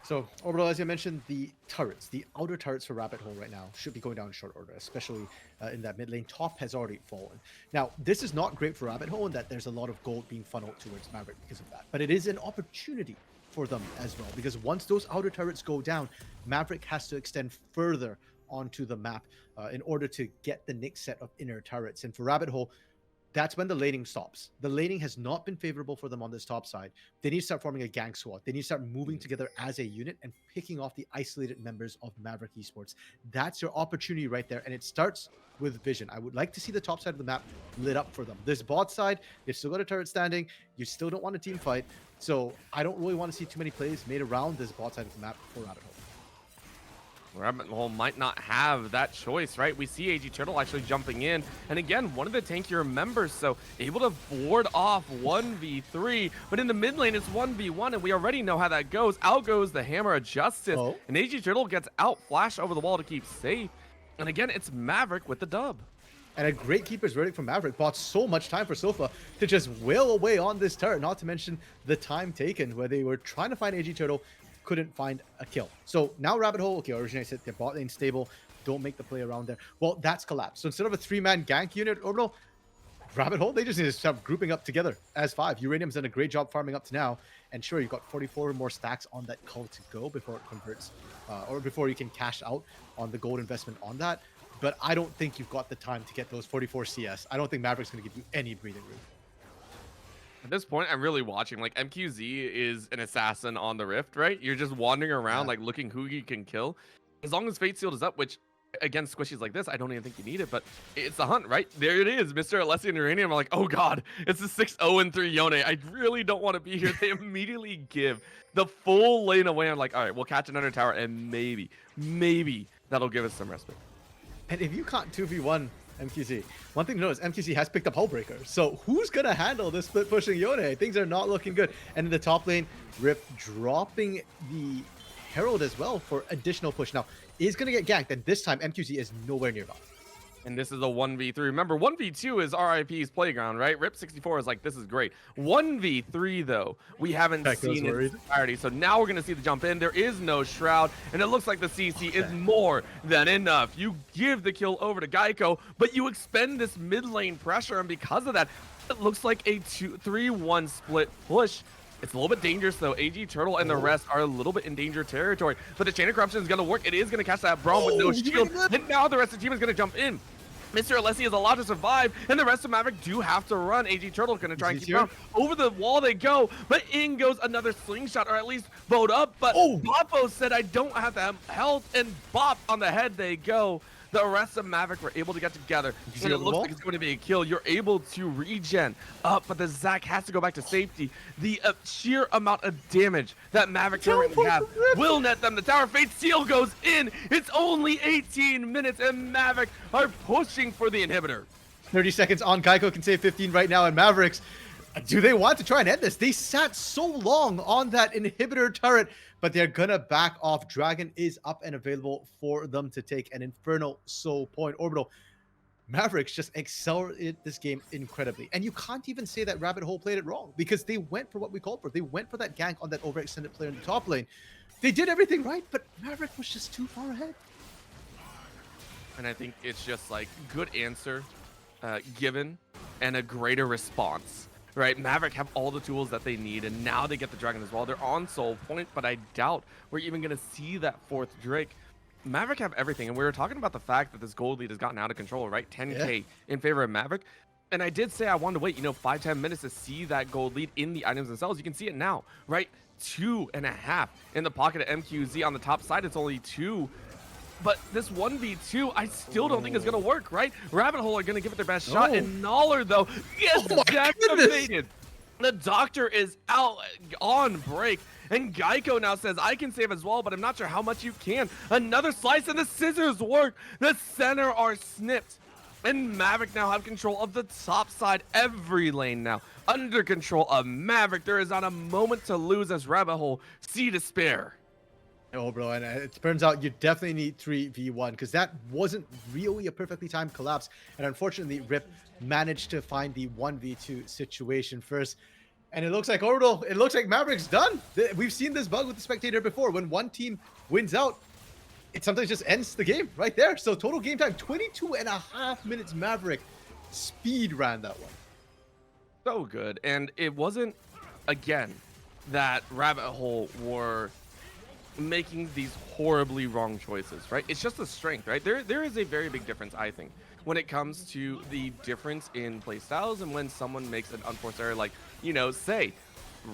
Speaker 2: So, Orbital, as I mentioned, the turrets, the outer turrets for Rabbit Hole right now should be going down in short order, especially in that mid lane. Top has already fallen. Now, this is not great for Rabbit Hole in that there's a lot of gold being funneled towards Maverick because of that. But it is an opportunity for them as well, because once those outer turrets go down, Maverick has to extend further onto the map in order to get the next set of inner turrets. And for Rabbit Hole, that's when the laning stops. The laning has not been favorable for them on this top side. They need to start forming a gang squad. They need to start moving together as a unit and picking off the isolated members of Maverick Esports. That's your opportunity right there, and it starts with vision. I would like to see the top side of the map lit up for them. This bot side, they've still got a turret standing. You still don't want a team fight, so I don't really want to see too many plays made around this bot side of the map for Rabbit Hole.
Speaker 1: Rabbit Hole might not have that choice, right? We see AG Turtle actually jumping in. And again, one of the tankier members, so able to ward off 1v3. But in the mid lane, it's 1v1, and we already know how that goes. Out goes the Hammer of Justice. And AG Turtle gets out flashed over the wall to keep safe. And again, it's Maverick with the dub.
Speaker 2: And a great keeper's verdict from Maverick bought so much time for Sofa to just wail away on this turret, not to mention the time taken where they were trying to find AG Turtle, couldn't find a kill. So now Rabbit Hole, okay, originally I said their bot lane stable, don't make the play around there. Well, that's collapsed. So instead of a 3-man gank unit, Orbital, Rabbit Hole, they just need to start grouping up together as 5. Uranium's done a great job farming up to now. And sure, you've got 44 more stacks on that call to go before it converts, or before you can cash out on the gold investment on that. But I don't think you've got the time to get those 44 CS. I don't think Maverick's going to give you any breathing room.
Speaker 1: At this point, I'm really watching. Like, MQZ is an assassin on the Rift, right? You're just wandering around, like, looking who you can kill. As long as Fate Sealed is up, which, against squishies like this, I don't even think you need it, but it's the hunt, right? There it is. Mr. Alessi and Uranium are like, oh, God, it's a 6-0-3 Yone. I really don't want to be here. They immediately give the full lane away. I'm like, all right, we'll catch another tower, and maybe that'll give us some respite.
Speaker 2: And if you can't 2v1 MQZ, one thing to know is MQZ has picked up Hullbreaker. So who's going to handle this split pushing Yone? Things are not looking good. And in the top lane, Rip dropping the Herald as well for additional push. Now, is going to get ganked, and this time MQZ is nowhere nearby.
Speaker 1: And this is a 1v3. Remember, 1v2 is RIP's playground, right? Rip64 is like, this is great. 1v3, though, we haven't seen in its entirety. So now we're going to see the jump in. There is no Shroud, and it looks like the CC is more than enough. You give the kill over to Geico, but you expend this mid lane pressure, and because of that, it looks like a 3-1 split push. It's a little bit dangerous, though. AG Turtle and the rest are a little bit in danger territory. But the Chain of Corruption is going to work. It is going to catch that Braum with no shield. And now the rest of the team is going to jump in. Mr. Alessi is allowed to survive, and the rest of Maverick do have to run. AG Turtle going to try and keep around. Over the wall they go, but in goes another slingshot, or at least bowed up. But Boppo said, I don't have the health, and bop on the head they go. The rest of Maverick were able to get together, and it looks like it's going to be a kill. You're able to regen up, but the Zac has to go back to safety. The sheer amount of damage that Maverick currently have will net them. The Tower Fate Seal goes in. It's only 18 minutes, and Maverick are pushing for the inhibitor.
Speaker 2: 30 seconds on. Geico can save 15 right now, and Mavericks, do they want to try and end this? They sat so long on that inhibitor turret, but they're gonna back off. Dragon is up and available for them to take an Infernal Soul point. Orbital, Mavericks just accelerated this game incredibly. And you can't even say that Rabbit Hole played it wrong, because they went for what we called for. They went for that gank on that overextended player in the top lane. They did everything right, but Maverick was just too far ahead.
Speaker 1: And I think it's just like good answer given and a greater response. Right, Maverick have all the tools that they need, and now they get the Dragon as well. They're on Soul Point, but I doubt we're even going to see that 4th Drake. Maverick have everything, and we were talking about the fact that this gold lead has gotten out of control, right?
Speaker 2: Yeah.
Speaker 1: 10K in favor of Maverick. And I did say I wanted to wait, 5-10 minutes to see that gold lead in the items themselves. You can see it now, right? 2.5 in the pocket of MQZ on the top side. It's only 2. But this 1v2, I still don't think is going to work, right? Rabbit Hole are going to give it their best shot,
Speaker 2: No.
Speaker 1: and Noller, though, gets
Speaker 2: Oh my goodness.
Speaker 1: decimated. The doctor is out on break. And Geico now says, I can save as well, but I'm not sure how much you can. Another slice, and the scissors work. The center are snipped. And Maverick now have control of the top side. Every lane now under control of Maverick. There is not a moment to lose as Rabbit Hole see despair.
Speaker 2: Oh, bro, and it turns out you definitely need 3v1 because that wasn't really a perfectly timed collapse. And unfortunately, Rip managed to find the 1v2 situation first. And it looks like Orbital, it looks like Maverick's done. We've seen this bug with the spectator before. When one team wins out, it sometimes just ends the game right there. So total game time, 22.5 minutes. Maverick speed ran that one.
Speaker 1: So good. And it wasn't, again, that Rabbit Hole were making these horribly wrong choices, right? It's just the strength, right? There is a very big difference, I think, when it comes to the difference in play styles and when someone makes an unforced error, like, say,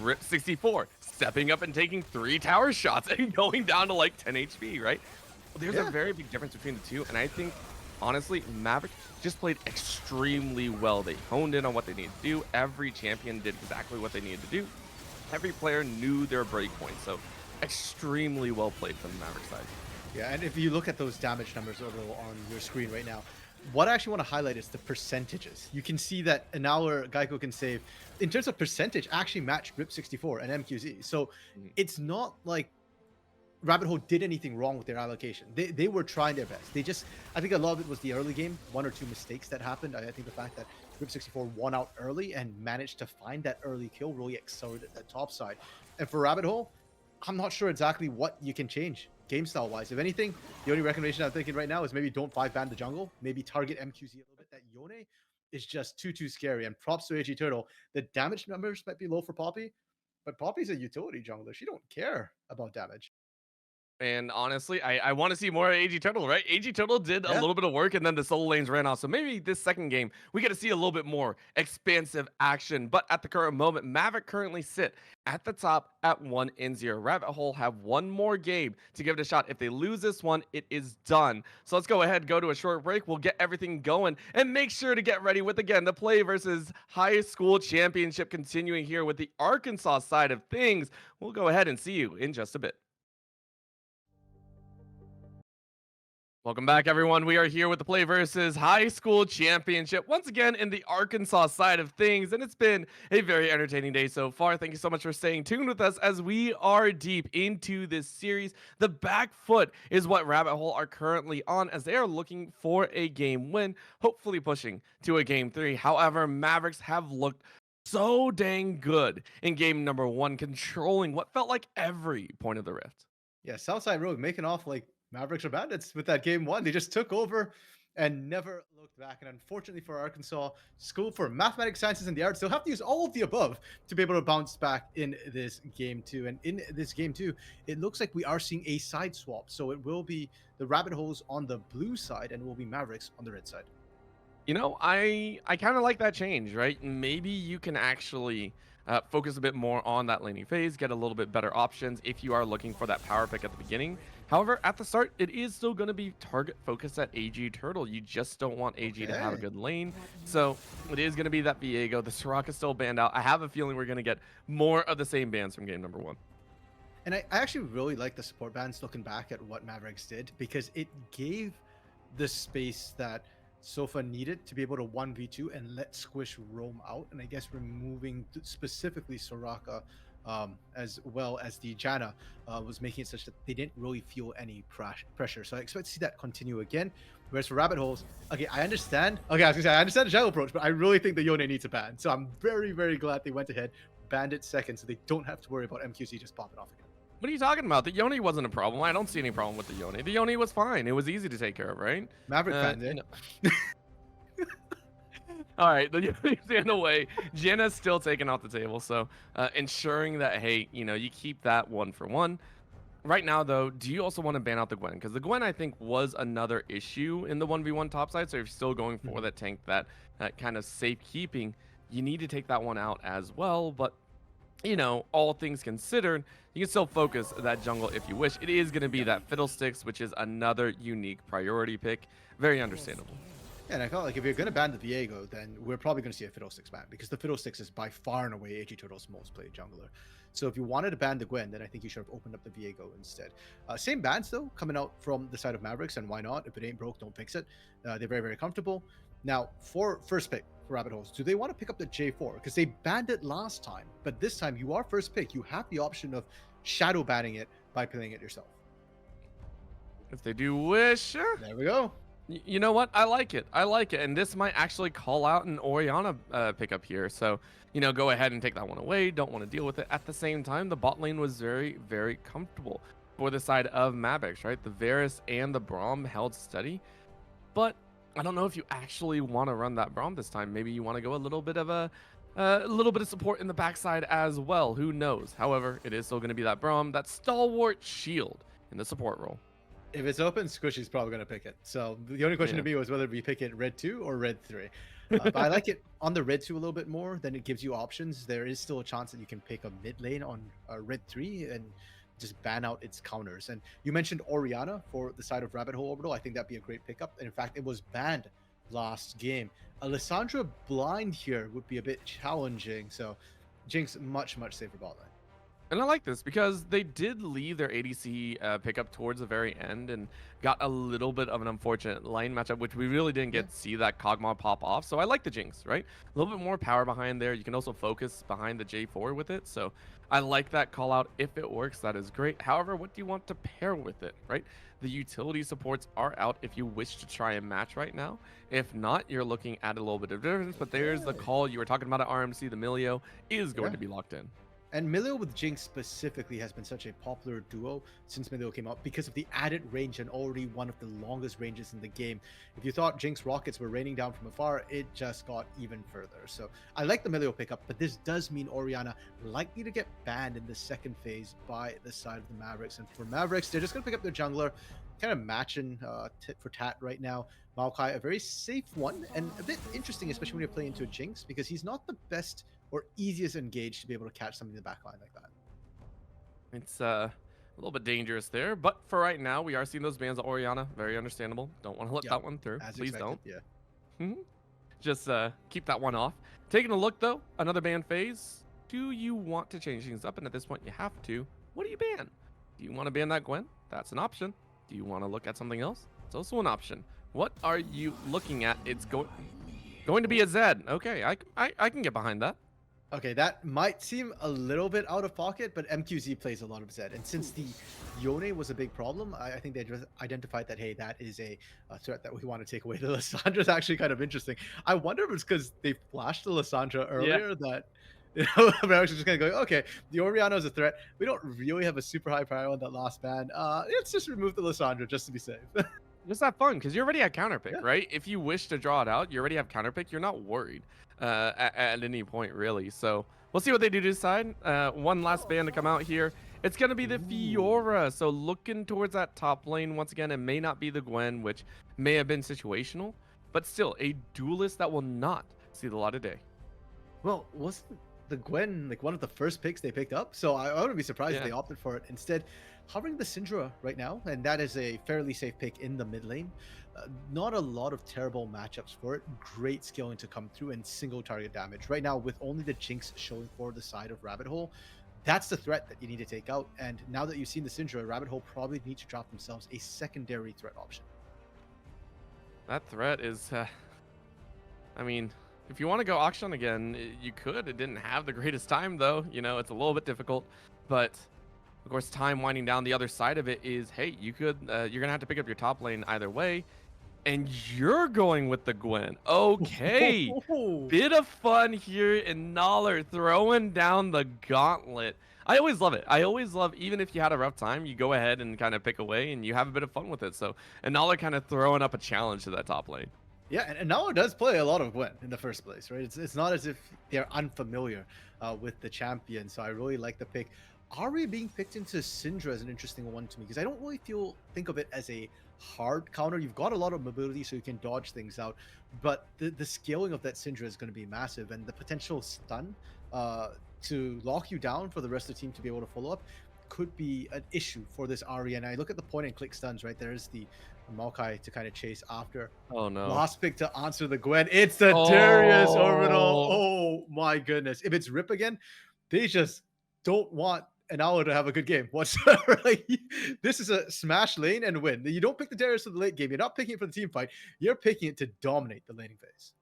Speaker 1: Rip 64 stepping up and taking 3 tower shots and going down to like 10 HP, right? There's a very big difference between the two, and I think, honestly, Maverick just played extremely well. They honed in on what they needed to do. Every champion did exactly what they needed to do. Every player knew their breakpoint, so extremely well played from the Maverick side.
Speaker 2: Yeah, and if you look at those damage numbers over on your screen right now, what I actually want to highlight is the percentages. You can see that an hour Geico can save, in terms of percentage, actually matched Rip 64 and MQZ. So it's not like Rabbit Hole did anything wrong with their allocation. They were trying their best. They just, I think a lot of it was the early game, 1 or 2 mistakes that happened. I think the fact that Rip 64 won out early and managed to find that early kill really accelerated that top side. And for Rabbit Hole, I'm not sure exactly what you can change game style wise. If anything, the only recommendation I'm thinking right now is maybe don't 5-ban the jungle, maybe target MQZ a little bit. That Yone is just too scary. And props to AG Turtle. The damage numbers might be low for Poppy, but Poppy's a utility jungler. She don't care about damage.
Speaker 1: And honestly, I want to see more of AG Turtle, right? AG Turtle did a little bit of work, and then the solo lanes ran off. So maybe this second game, we get to see a little bit more expansive action. But at the current moment, Maverick currently sit at the top at 1-0. Rabbit Hole have one more game to give it a shot. If they lose this one, it is done. So let's go ahead, go to a short break. We'll get everything going and make sure to get ready with, again, the Play versus High School Championship continuing here with the Arkansas side of things. We'll go ahead and see you in just a bit. Welcome back, everyone. We are here with the Play versus High School Championship once again in the Arkansas side of things, and it's been a very entertaining day so far. Thank you so much for staying tuned with us as we are deep into this series. The back foot is what Rabbit Hole are currently on as they are looking for a game win, hopefully pushing to a game 3. However, Mavericks have looked so dang good in game number 1, controlling what felt like every point of the rift.
Speaker 2: Yeah, Southside Rogue making off like Mavericks or Bandits with that game 1. They just took over and never looked back. And unfortunately for Arkansas, School for Mathematics, Sciences, and the Arts, they'll have to use all of the above to be able to bounce back in this game 2. And in this game 2, it looks like we are seeing a side swap. So it will be the Rabbit Holes on the blue side and it will be Mavericks on the red side.
Speaker 1: I kind of like that change, right? Maybe you can actually focus a bit more on that laning phase, get a little bit better options if you are looking for that power pick at the beginning. However, at the start, it is still going to be target focused at AG Turtle. You just don't want AG to have a good lane. So it is going to be that Viego. The Soraka is still banned out. I have a feeling we're going to get more of the same bans from game number 1.
Speaker 2: And I actually really like the support bans looking back at what Mavericks did because it gave the space that Sofa needed to be able to 1v2 and let Squish roam out. And I guess removing specifically Soraka as well as the Janna was making it such that they didn't really feel any pressure. So I expect to see that continue again. Whereas for Rabbit Holes, okay, I understand. Okay, I was gonna say I understand the jungle approach, but I really think the Yone needs a ban. So I'm very glad they went ahead, banned it second, so they don't have to worry about MQC just popping off again.
Speaker 1: What are you talking about? The Yone wasn't a problem. I don't see any problem with the Yone. The Yone was fine. It was easy to take care of, right?
Speaker 2: Maverick fans,
Speaker 1: All right, the Yone's in the way. Jenna's still taken off the table, so ensuring that, hey, you keep that 1 for 1. Right now, though, do you also want to ban out the Gwen? Because the Gwen, I think, was another issue in the 1v1 topside. So if you're still going for
Speaker 2: Mhm.
Speaker 1: that tank, that kind of safekeeping, you need to take that one out as well. But all things considered, you can still focus that jungle if you wish. It is going to be
Speaker 2: Yeah.
Speaker 1: that Fiddlesticks, which is another unique priority pick. Very understandable.
Speaker 2: Yeah, and I felt like if you're going to ban the Viego, then we're probably going to see a Fiddlesticks ban because the Fiddlesticks is by far and away AG Turtle's most played jungler. So if you wanted to ban the Gwen, then I think you should have opened up the Viego instead. Same bans though, coming out from the side of Mavericks, and why not? If it ain't broke, don't fix it. They're very, very comfortable. Now, for first pick for Rabbit Holes, do they want to pick up the J4? Because they banned it last time, but this time you are first pick. You have the option of shadow banning it by playing it yourself.
Speaker 1: If they do wish,
Speaker 2: There we go.
Speaker 1: You know what? I like it. I like it. And this might actually call out an Orianna pickup here. So, go ahead and take that one away. Don't want to deal with it. At the same time, the bot lane was very, very comfortable for the side of Mabex, right? The Varus and the Braum held steady. But I don't know if you actually want to run that Braum this time. Maybe you want to go a little bit of support in the backside as well. Who knows? However, it is still going to be that Braum, that stalwart shield in the support role.
Speaker 2: If it's open, Squishy's probably going to pick it. So the only question
Speaker 1: Yeah.
Speaker 2: to me was whether we pick it red 2 or red 3. But I like it on the red 2 a little bit more. Then it gives you options. There is still a chance that you can pick a mid lane on red 3 and just ban out its counters. And you mentioned Orianna for the side of Rabbit Hole Orbital. I think that'd be a great pickup. And in fact, it was banned last game. Alessandra blind here would be a bit challenging. So Jinx, much, much safer bot lane.
Speaker 1: And I like this because they did leave their ADC pickup towards the very end and got a little bit of an unfortunate lane matchup, which we really didn't get to see that Kog'Maw pop off. So I like the Jinx, right? A little bit more power behind there. You can also focus behind the J4 with it. So I like that call out. If it works, that is great. However, what do you want to pair with it, right? The utility supports are out if you wish to try and match right now. If not, you're looking at a little bit of difference. But there's the call you were talking about at RMC. The Milio is going to be locked in.
Speaker 2: And Milio with Jinx specifically has been such a popular duo since Milio came out because of the added range and already one of the longest ranges in the game. If you thought Jinx rockets were raining down from afar, it just got even further. So I like the Milio pickup, but this does mean Orianna likely to get banned in the second phase by the side of the Mavericks. And for Mavericks, they're just going to pick up their jungler, kind of matching tit for tat right now. Maokai, a very safe one and a bit interesting, especially when you're playing into a Jinx, because he's not the best or easiest engaged to be able to catch something in the back line like that.
Speaker 1: It's a little bit dangerous there, but for right now, we are seeing those bans of Orianna. Very understandable. Don't want to let that one through.
Speaker 2: As
Speaker 1: Please
Speaker 2: expected,
Speaker 1: don't.
Speaker 2: Yeah.
Speaker 1: Just keep that one off. Taking a look, though, another ban phase. Do you want to change things up? And at this point, you have to. What do you ban? Do you want to ban that Gwen? That's an option. Do you want to look at something else? It's also an option. What are you looking at? It's going to be a Zed. Okay, I can get behind that.
Speaker 2: Okay, that might seem a little bit out of pocket, but MQZ plays a lot of Zed. And since the Yone was a big problem, I think they just identified that, hey, that is a threat that we want to take away. The Lyssandra's actually kind of interesting. I wonder if it's because they flashed the Lysandra earlier that, America's just going to go, okay, the Orianna is a threat. We don't really have a super high priority on that last ban. Let's just remove the Lysandra just to be safe.
Speaker 1: Just have fun because you already have counterpick,
Speaker 2: Yeah.
Speaker 1: right? If you wish to draw it out, you already have counterpick. You're not worried at any point, really. So we'll see what they do to decide. One last ban to come out here. It's going to be the Fiora. So looking towards that top lane once again. It may not be the Gwen, which may have been situational, but still a duelist that will not see the light of day.
Speaker 2: Well, wasn't the Gwen like one of the first picks they picked up? So I wouldn't be surprised if
Speaker 1: Yeah.
Speaker 2: they opted for it. Instead, hovering the Syndra right now, and that is a fairly safe pick in the mid lane. Not a lot of terrible matchups for it. Great scaling to come through and single target damage. Right now, with only the Jinx showing for the side of Rabbit Hole, that's the threat that you need to take out. And now that you've seen the Syndra, Rabbit Hole probably need to drop themselves a secondary threat option.
Speaker 1: That threat is, I mean, if you want to go auction again, you could. It didn't have the greatest time, though. It's a little bit difficult. But, of course, time winding down the other side of it is, hey, you're going to have to pick up your top lane either way. And you're going with the Gwen. Okay. Bit of fun here in Noller throwing down the gauntlet. I always love it. I always love, even if you had a rough time, you go ahead and kind of pick away and you have a bit of fun with it. So, and Noller kind of throwing up a challenge to that top lane.
Speaker 2: Yeah, and Nala does play a lot of Gwen in the first place, right? It's not as if they're unfamiliar with the champion, so I really like the pick. Ari being picked into Syndra is an interesting one to me because I don't really think of it as a hard counter. You've got a lot of mobility, so you can dodge things out, but the scaling of that Syndra is going to be massive, and the potential stun uh, to lock you down for the rest of the team to be able to follow up could be an issue for this Ari. And I look at the point and click stuns, right? There's the Maokai to kind of chase after.
Speaker 1: Oh no.
Speaker 2: Last pick to answer the Gwen. It's the Darius orbital.
Speaker 1: Oh,
Speaker 2: Oh my goodness. If it's Rip again, they just don't want an hour to have a good game whatsoever. Like, this is a smash lane and win. You don't pick the Darius for the late game. You're not picking it for the team fight. You're picking it to dominate the laning phase.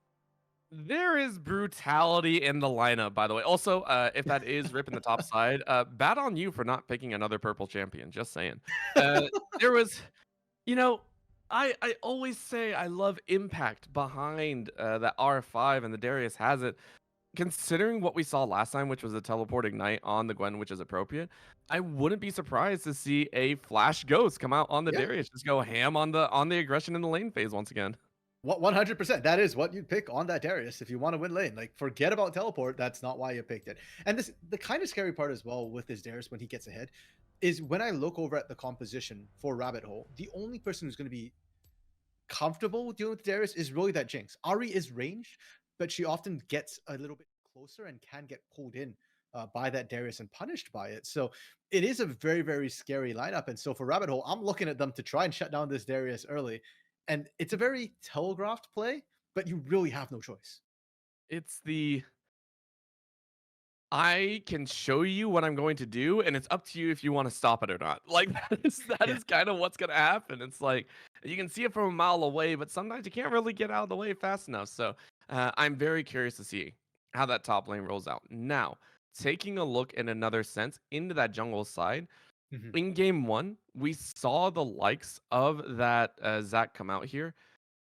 Speaker 1: there is brutality in the lineup, by the way. Also, if that is Rip in the top side, bad on you for not picking another purple champion. Just saying. Uh, there was, you know, I always say I love impact behind that R5 and the Darius has it. Considering what we saw last time, which was a teleport ignite on the Gwen, which is appropriate, I wouldn't be surprised to see a flash ghost come out on the
Speaker 2: Yeah,
Speaker 1: Darius, just go ham on the aggression in the lane phase once again.
Speaker 2: 100%. That is what you'd pick on that Darius if you want to win lane. Like, forget about teleport. That's not why you picked it. And this, the kind of scary part as well with this Darius when he gets ahead, is when I look over at the composition for Rabbit Hole, the only person who's going to be comfortable dealing with Darius is really that Jinx. Ari is ranged, but she often gets a little bit closer and can get pulled in by that Darius and punished by it. So it is a very, very scary lineup. And so for Rabbit Hole, I'm looking at them to try and shut down this Darius early. And it's a very telegraphed play, but you really have no choice.
Speaker 1: It's the I can show you what I'm going to do, and it's up to you if you want to stop it or not. Like that
Speaker 2: Yeah,
Speaker 1: is kind of what's gonna happen. It's like you can see it from a mile away, but sometimes you can't really get out of the way fast enough. So I'm very curious to see how that top lane rolls out. Now, taking a look in another sense into that jungle side,
Speaker 2: mhm,
Speaker 1: in game one, we saw the likes of that Zach come out here.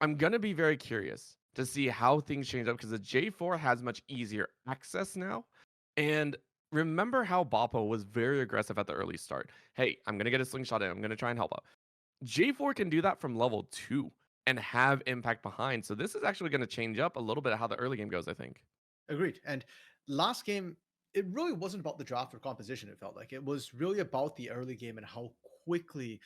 Speaker 1: I'm gonna be very curious to see how things change up because the J4 has much easier access now. And remember how Boppo was very aggressive at the early start. Hey, I'm gonna get a slingshot in. I'm gonna try and help out. J4 can do that from level 2 and have impact behind. So this is actually gonna change up a little bit of how the early game goes, I think.
Speaker 2: agreed. And last game, it really wasn't about the draft or composition. It felt like it was really about the early game and how quickly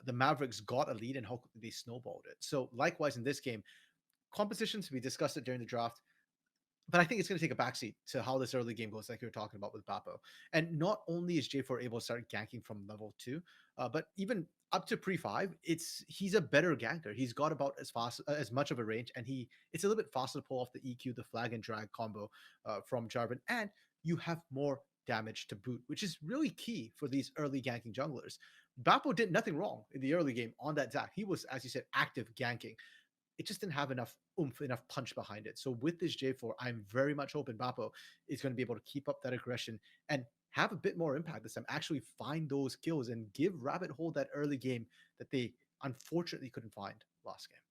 Speaker 2: the Mavericks got a lead and how quickly they snowballed it. So likewise in this game, compositions, we discussed it during the draft, but I think it's going to take a backseat to how this early game goes, like you were talking about with Bappo. And not only is J4 able to start ganking from level 2, but even up to pre 5, he's a better ganker. He's got about as much of a range, and it's a little bit faster to pull off the EQ, the flag and drag combo from Jarvan, and you have more damage to boot, which is really key for these early ganking junglers. Bappo did nothing wrong in the early game on that Zac. He was, as you said, active ganking. It just didn't have enough oomph, enough punch behind it. So with this J4, I'm very much hoping Bappo is going to be able to keep up that aggression and have a bit more impact this time. Actually find those kills and give Rabbit Hole that early game that they unfortunately couldn't find last game.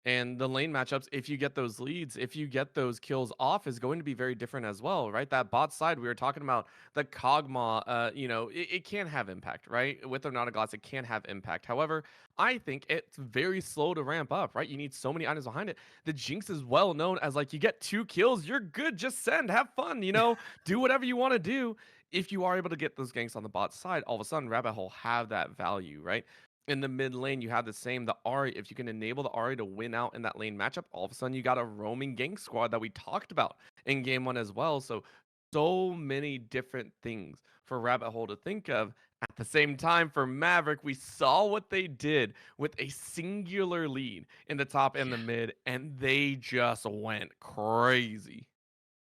Speaker 1: And the lane matchups, if you get those leads, if you get those kills off, is going to be very different as well, right? That bot side, we were talking about the Kog'Maw, it can have impact, right? With or not a glass, it can have impact. However, I think it's very slow to ramp up, right? You need so many items behind it. The Jinx is well known as like, you get 2 kills, you're good, just send, have fun, do whatever you want to do. If you are able to get those ganks on the bot side, all of a sudden, Rabbit Hole have that value, right? In the mid lane, you have the same. The Ari, if you can enable the Ari to win out in that lane matchup, all of a sudden you got a roaming gank squad that we talked about in game one as well. So many different things for Rabbit Hole to think of. At the same time, for Maverick, we saw what they did with a singular lead in the top and the mid, and they just went crazy.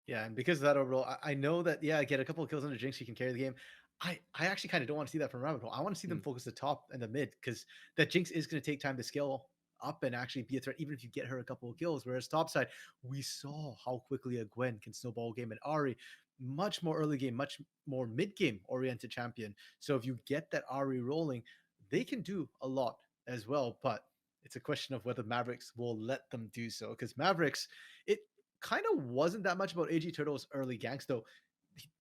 Speaker 2: Yeah, and because of that overall, I know that yeah, get a couple of kills under Jinx, you can carry the game. I actually kind of don't want to see that from Rabbit Hole. I want to see them
Speaker 1: Mm.
Speaker 2: focus the top and the mid because that Jinx is going to take time to scale up and actually be a threat, even if you get her a couple of kills. Whereas topside, we saw how quickly a Gwen can snowball a game, and Ari, much more early game, much more mid game oriented champion. So if you get that Ari rolling, they can do a lot as well. But it's a question of whether Mavericks will let them do so because Mavericks, it kind of wasn't that much about AG Turtle's early ganks, though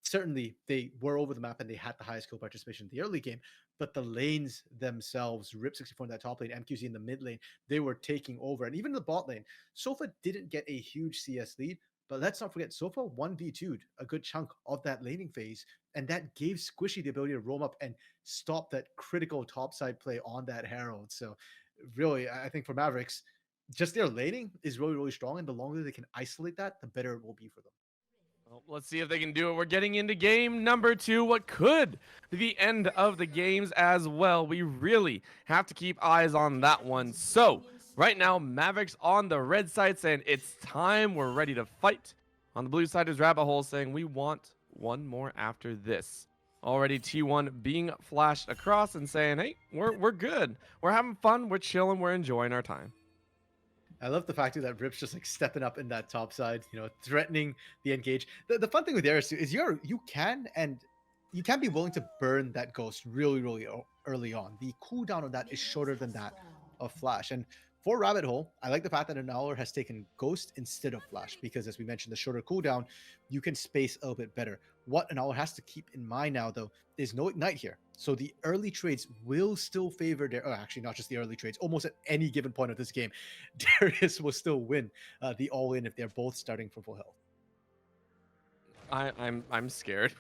Speaker 2: certainly they were over the map and they had the highest kill participation in the early game. But the lanes themselves, Rip 64 in that top lane, MQZ in the mid lane, they were taking over. And even the bot lane, Sofa didn't get a huge CS lead, But let's not forget, Sofa 1v2'd a good chunk of that laning phase, and that gave Squishy the ability to roam up and stop that critical topside play on that Herald. So really, I think for Mavericks, just their laning is really, really strong, and the longer they can isolate that, the better it will be for them.
Speaker 1: Well, let's see if they can do it. We're getting into game number 2. What could be the end of the games as well? We really have to keep eyes on that one. So, right now, Mavericks on the red side saying it's time. We're ready to fight. On the blue side is Rabbit Hole saying we want one more after this. Already T1 being flashed across and saying, hey, we're good. We're having fun. We're chilling. We're enjoying our time.
Speaker 2: I love the fact that Rip's just like stepping up in that top side, threatening the engage. The fun thing with Darius is you can be willing to burn that ghost really, really early on. The cooldown on that is shorter than that of Flash. And for Rabbit Hole, I like the fact that Annuler has taken Ghost instead of Flash because, as we mentioned, the shorter cooldown, you can space a little bit better. What Annuler has to keep in mind now, though, is no Ignite here. So the early trades will still favor actually, not just the early trades. Almost at any given point of this game, Darius will still win the all-in if they're both starting from full health.
Speaker 1: I'm scared.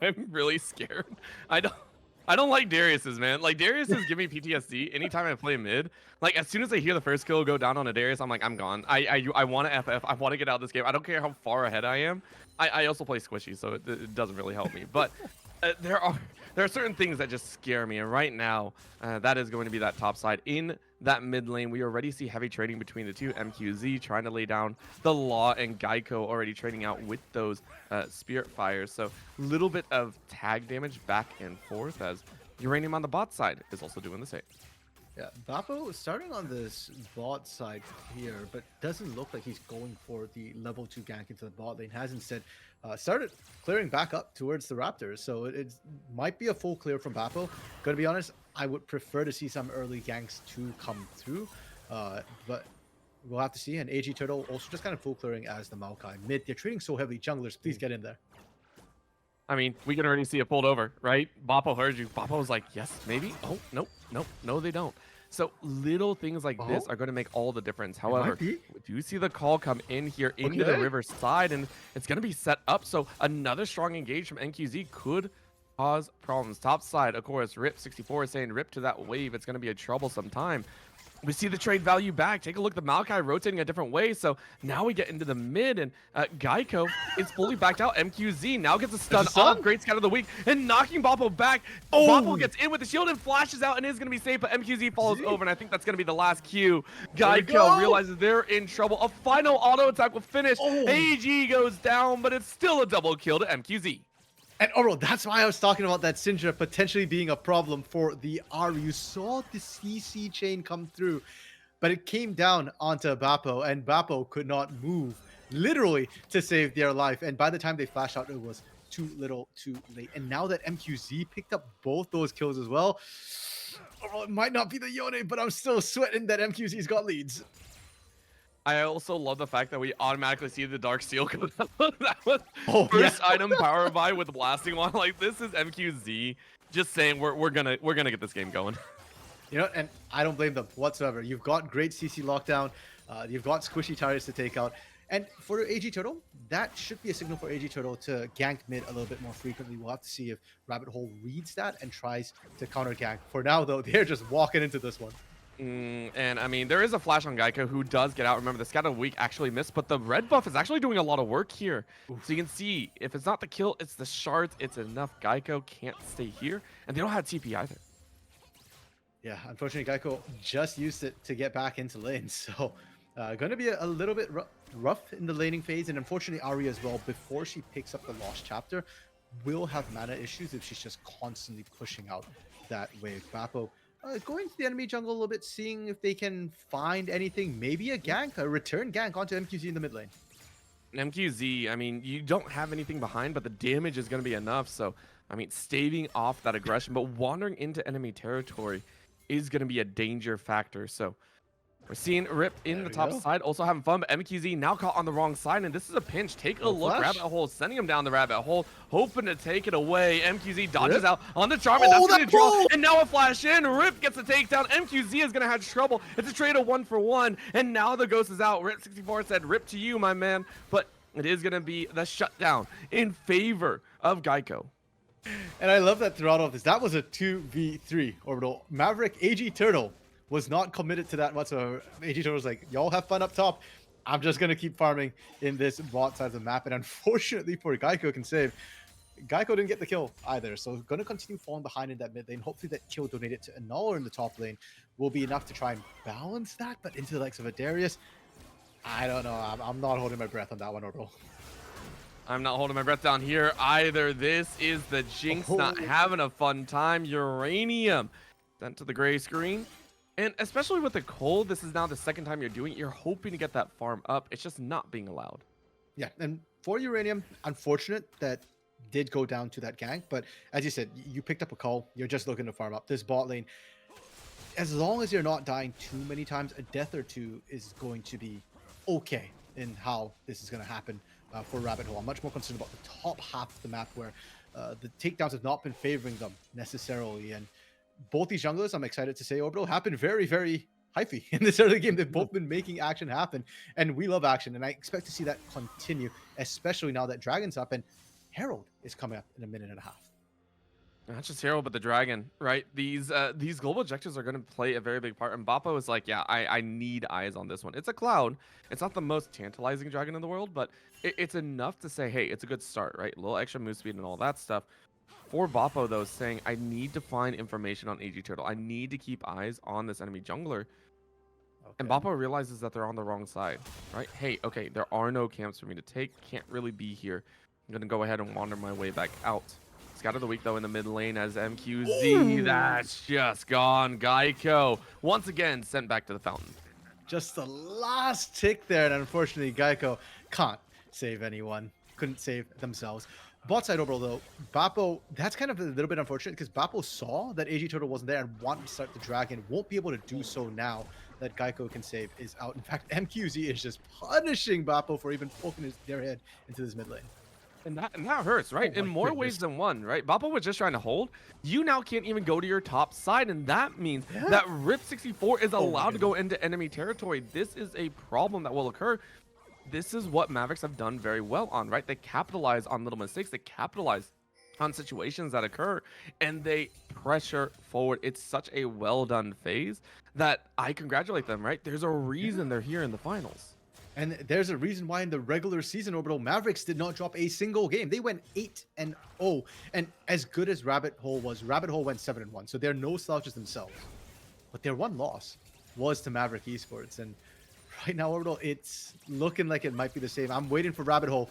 Speaker 1: I'm really scared. I don't like Darius's, man. Like, Darius's give me PTSD anytime I play mid. Like, as soon as I hear the first kill go down on a Darius, I'm like, I'm gone. I want to FF. I want to get out of this game. I don't care how far ahead I am. I also play Squishy, so it doesn't really help me. But there are certain things that just scare me. And right now, that is going to be that top side. In that mid lane, we already see heavy trading between the two. MQZ trying to lay down the Law, and Geico already trading out with those Spirit Fires. So a little bit of tag damage back and forth as Uranium on the bot side is also doing the same.
Speaker 2: Yeah, Bappo starting on this bot side here, but doesn't look like he's going for the level 2 gank into the bot lane. Has instead started clearing back up towards the Raptors. So it might be a full clear from Bappo. Gonna be honest, I would prefer to see some early ganks to come through, but we'll have to see. And AG Turtle also just kind of full clearing as the Maokai. Mid, they're trading so heavily. Junglers, please get in there.
Speaker 1: I mean, we can already see it pulled over, right? Bappo heard you. Bappo was like, yes, maybe. Oh, no, they don't. So little things like this are going to make all the difference. However, we do see the call come in here into the river side, and it's going to be set up. So another strong engage from NQZ could cause problems. Top side, of course, Rip64 is saying rip to that wave. It's going to be a troublesome time. We see the trade value back. Take a look at the Maokai rotating a different way. So now we get into the mid, and Geico is fully backed out. MQZ now gets a stun off. Great scout of the week and knocking Bappo back. Bappo gets in with the shield and flashes out and is going to be safe, but MQZ follows over, and I think that's going to be the last Q. Geico realizes they're in trouble. A final auto attack will finish. AG goes down, but it's still a double kill to MQZ.
Speaker 2: And Oro, that's why I was talking about that Syndra potentially being a problem for the R. You saw the CC chain come through, but it came down onto Bappo, and Bappo could not move, literally, to save their life. And by the time they flashed out, it was too little, too late. And now that MQZ picked up both those kills as well, Oro, it might not be the Yone, but I'm still sweating that MQZ's got leads.
Speaker 1: I also love the fact that we automatically see the Dark Seal come out. That was first item power buy with the blasting wand. Like, this is MQZ just saying we're gonna get this game going.
Speaker 2: You know, and I don't blame them whatsoever. You've got great CC lockdown. You've got squishy tires to take out. And for AG Turtle, that should be a signal for AG Turtle to gank mid a little bit more frequently. We'll have to see if Rabbit Hole reads that and tries to counter gank. For now, though, they're just walking into this one.
Speaker 1: And I mean, there is a flash on Geico who does get out. Remember, the scout of the week actually missed, but the red buff is actually doing a lot of work here. So you can see, if it's not the kill, it's the shards. It's enough. Geico can't stay here, and they don't have TP either.
Speaker 2: Yeah, unfortunately, Geico just used it to get back into lane. So going to be a little bit rough in the laning phase. And unfortunately, Ari as well, before she picks up the Lost Chapter, will have mana issues if she's just constantly pushing out that wave. Bappo going to the enemy jungle a little bit, seeing if they can find anything. Maybe a gank, a return gank onto MQZ in the mid lane.
Speaker 1: MQZ, I mean, you don't have anything behind, but the damage is going to be enough. So, I mean, staving off that aggression, but wandering into enemy territory is going to be a danger factor. So, we're seeing Rip in the top side, also having fun, but MQZ now caught on the wrong side, and this is a pinch. Take a look, Rabbit Hole sending him down the Rabbit Hole, hoping to take it away. MQZ dodges out on the charm, and that's going to draw, and now a flash in. Rip gets a takedown. MQZ is going to have trouble. It's a trade of 1-for-1, and now the Ghost is out. Rip64 said, rip to you, my man, but it is going to be the shutdown in favor of Geico.
Speaker 2: And I love that throughout all of this, that was a 2v3 orbital. Maverick AG Turtle was not committed to that whatsoever. AG Turtle's like, y'all have fun up top. I'm just going to keep farming in this bot side of the map. And unfortunately for Geico can save, Geico didn't get the kill either. So going to continue falling behind in that mid lane. Hopefully that kill donated to Annuller in the top lane will be enough to try and balance that. But into the likes of a Darius, I don't know. I'm not holding my breath on that one, Orbital.
Speaker 1: I'm not holding my breath down here either. This is the Jinx not having a fun time. Uranium sent to the gray screen. And especially with the cold, this is now the second time you're doing it. You're hoping to get that farm up. It's just not being allowed.
Speaker 2: Yeah, and for Uranium, unfortunate that did go down to that gank. But as you said, you picked up a call. You're just looking to farm up this bot lane. As long as you're not dying too many times, a death or two is going to be okay in how this is going to happen for Rabbit Hole. I'm much more concerned about the top half of the map where the takedowns have not been favoring them necessarily. And both these junglers, I'm excited to say, Orbital, have been very, very hyphy in this early game. They've both been making action happen, and we love action. And I expect to see that continue, especially now that Dragon's up and Herald is coming up in a minute and a half.
Speaker 1: Not just Herald, but the Dragon, right? These global objectives are going to play a very big part. And Bappo is like, yeah, I need eyes on this one. It's a Cloud. It's not the most tantalizing dragon in the world, but it's enough to say, hey, it's a good start, right? A little extra move speed and all that stuff. For Bappo, though, saying, I need to find information on AG Turtle. I need to keep eyes on this enemy jungler. Okay. And Bappo realizes that they're on the wrong side, right? Hey, okay, there are no camps for me to take. Can't really be here. I'm going to go ahead and wander my way back out. Scout of the week, though, in the mid lane as MQZ. Ooh. That's just gone. Geico, once again, sent back to the fountain.
Speaker 2: Just the last tick there, and unfortunately, Geico can't save anyone. Couldn't save themselves. Bot side overall, though, Bappo, that's kind of a little bit unfortunate because Bappo saw that AG Turtle wasn't there and wanted to start the dragon. Won't be able to do so now that Geico can save is out. In fact, MQZ is just punishing Bappo for even poking their head into this mid lane.
Speaker 1: And that hurts, right? In more ways than one, right? Bappo was just trying to hold. You now can't even go to your top side, and that means that Rip 64 is allowed to go into enemy territory. This is a problem that will occur. This is what Mavericks have done very well on, right? They capitalize on little mistakes. They capitalize on situations that occur, and they pressure forward. It's such a well-done phase that I congratulate them, right? There's a reason they're here in the finals.
Speaker 2: And there's a reason why in the regular season, Orbital, Mavericks did not drop a single game. They went 8-0. And as good as Rabbit Hole was, Rabbit Hole went 7-1. So they're no slouches themselves. But their one loss was to Maverick Esports. And right now, Orbital, it's looking like it might be the same. I'm waiting for Rabbit Hole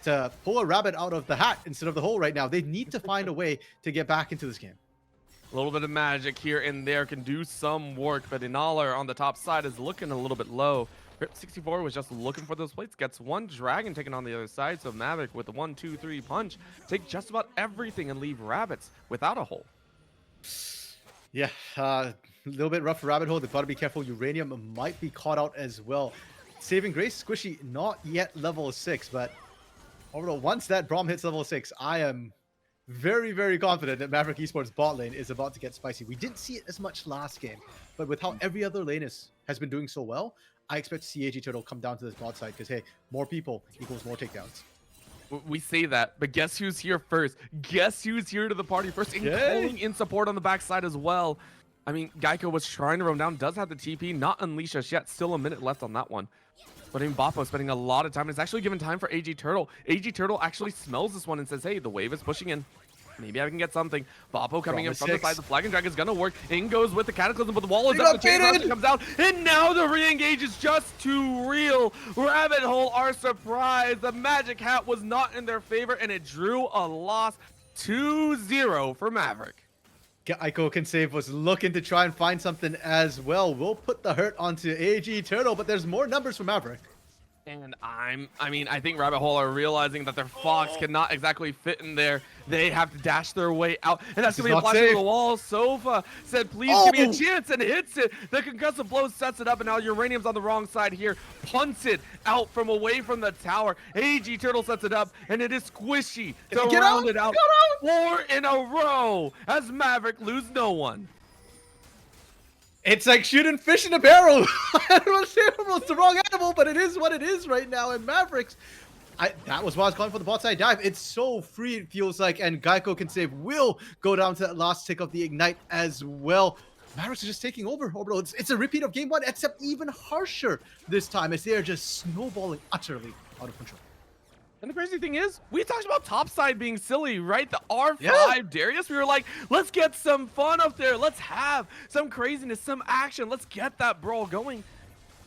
Speaker 2: to pull a rabbit out of the hat instead of the hole right now. They need to find a way to get back into this game.
Speaker 1: A little bit of magic here and there can do some work, but Inaller on the top side is looking a little bit low. Rip 64 was just looking for those plates, gets one dragon taken on the other side, so Maverick with the 1-2-3 punch take just about everything and leave Rabbits without a hole.
Speaker 2: Yeah, a little bit rough for Rabbit Hole. They've got to be careful. Uranium might be caught out as well. Saving Grace, Squishy, not yet level 6, but overall, once that Braum hits level 6, I am very, very confident that Maverick Esports bot lane is about to get spicy. We didn't see it as much last game, but with how every other lane has been doing so well, I expect to see AG Turtle come down to this bot side because, hey, more people equals more takedowns.
Speaker 1: We say that, but guess who's here first? Guess who's here to the party first and calling in support on the backside as well. I mean, Geico was trying to roam down, does have the TP, not unleash us yet. Still a minute left on that one. But in Bappo spending a lot of time. It's actually given time for AG Turtle. AG Turtle actually smells this one and says, hey, the wave is pushing in. Maybe I can get something. Bappo coming in from the side. The Flag and Dragon is going to work. In goes with the Cataclysm, but the wall is up. The chain comes out. And now the re-engage is just too real. Rabbit Hole are surprised. The Magic Hat was not in their favor, and it drew a loss. 2-0 for Maverick.
Speaker 2: Geico can save was looking to try and find something as well. We'll put the hurt onto AG Turtle, but there's more numbers for Maverick.
Speaker 1: And I think Rabbit Hole are realizing that their Fox cannot exactly fit in there. They have to dash their way out. And that's going to be a flash to the wall. Sofa said, please give me a chance, and hits it. The concussive blow sets it up, and now Uranium's on the wrong side here. Punts it out from away from the tower. AG Turtle sets it up, and it is Squishy to round it out. 4 in a row as Maverick lose no one.
Speaker 2: It's like shooting fish in a barrel. I don't want to say it's the wrong animal, but it is what it is right now. And Mavericks That was why I was calling for the bot side dive. It's so free, it feels like, and Geico can save will go down to that last tick of the ignite as well. Mavericks are just taking over Orbital. It's a repeat of game one, except even harsher this time as they are just snowballing utterly out of control.
Speaker 1: And the crazy thing is, we talked about topside being silly, right? The R5
Speaker 2: Yeah.
Speaker 1: Darius, we were like, let's get some fun up there. Let's have some craziness, some action. Let's get that brawl going.